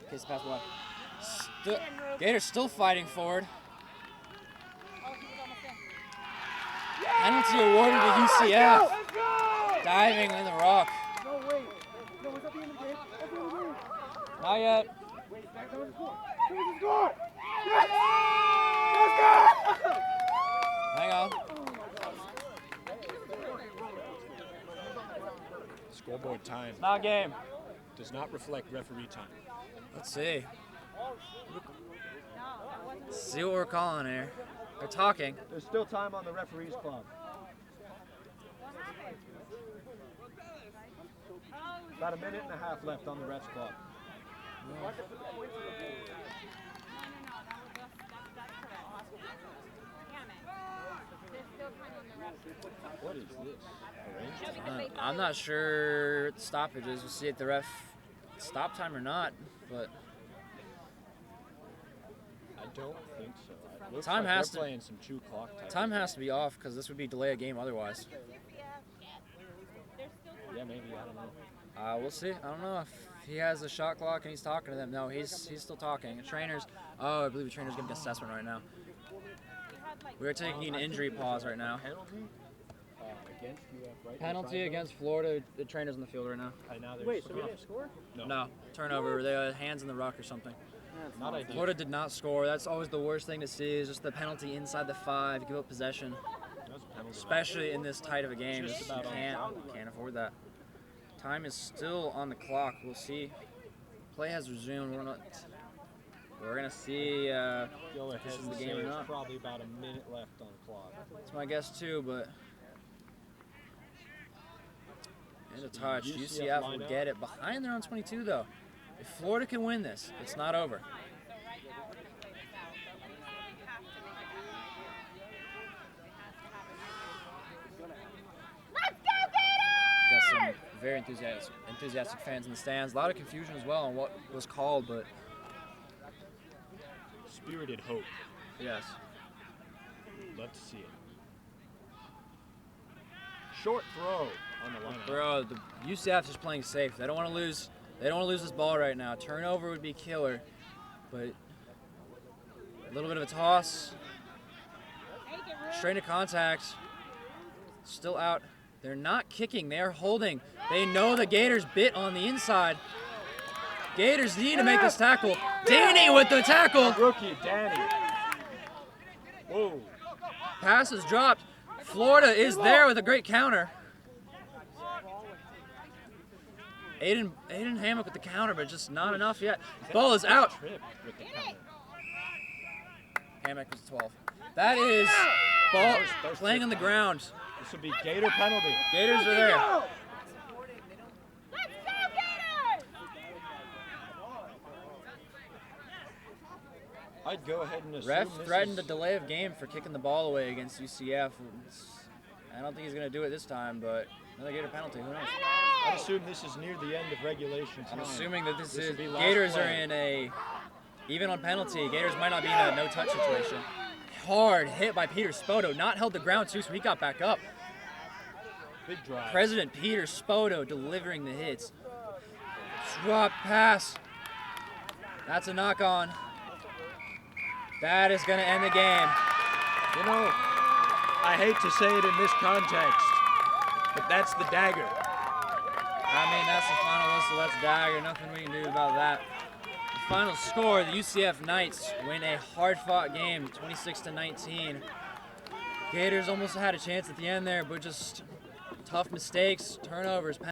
Kiss pass wide. Gators still fighting forward. Penalty awarded to UCF. Diving in the rock. No, wait. No, was that the end of the game? That's the end of the game. Not yet. Wait, that was the score. That was the score. Yes! Let's go! Hang on. Scoreboard time Not game. does not reflect referee time. Let's see. See what we're calling here. They're talking. There's still time on the referee's clock. About a minute and a half left on the ref's clock. What is this? I'm not sure what the stoppage is. We'll see if the ref stop time or not, but I don't think so. It looks Time like has they're to- playing some true clock type. time has to be off because this would be delay a game otherwise. Yeah, maybe. I don't know. We'll see. I don't know if he has a shot clock and he's talking to them. No, he's still talking. The trainers. Oh, I believe the trainer's giving an assessment right now. We're taking an injury pause right now. Penalty against UF, right? Penalty against Florida. The trainer's in the field right now. Now Wait, so we didn't score? No, turnover. They had hands in the ruck or something. That's Not ideal. Florida did not score. That's always the worst thing to see is just the penalty inside the 5, give up possession, That's a penalty. especially in this tight of a game. Just You about on can't afford that. Time is still on the clock. We'll see. Play has resumed. We're gonna see. Go ahead is and the say game or it's not. probably about a minute left on the clock. That's my guess too, but. And a touch. UCF will lineup. get it. Behind their own 22 though. If Florida can win this, it's not over. Got some very enthusiastic fans in the stands. A lot of confusion as well on what was called, but Spirited hope. yes. Love to see it. Short throw on the lineup. Bro, the UCF is playing safe. They don't want to lose. They don't want to lose this ball right now. Turnover would be killer, but a little bit of a toss. Straight into contact. Still out. They're not kicking. They are holding. They know the Gators bit on the inside. Gators need to make this tackle. Danny with the tackle. Rookie Danny. Whoa. Pass is dropped. Florida is there with a great counter. Aiden Hammock with the counter, but just not enough yet. Ball is out. Trip with the counter. Hammock was 12. That is ball playing on the ground. This would be Gator penalty. Gators are there. Let's go, Gators! I'd go ahead and assume Ref this threatened a is, delay of game for kicking the ball away against UCF. I don't think he's going to do it this time, but another Gator penalty. Who knows? I'd assume this is near the end of regulation time. I'm assuming that this This is would be last Gators play. are in a even on penalty. Gators might not be in a no-touch situation. Hard hit by Peter Spoto, not held the ground too, so he got back up. Big drive. President Peter Spoto delivering the hits. Drop pass. That's a knock on. That is going to end the game. You know, I hate to say it in this context, but that's the dagger. I mean, that's the final whistle. That's dagger. Nothing we can do about that. The final score: the UCF Knights win a hard-fought game, 26-19. Gators almost had a chance at the end there, but just tough mistakes, turnovers.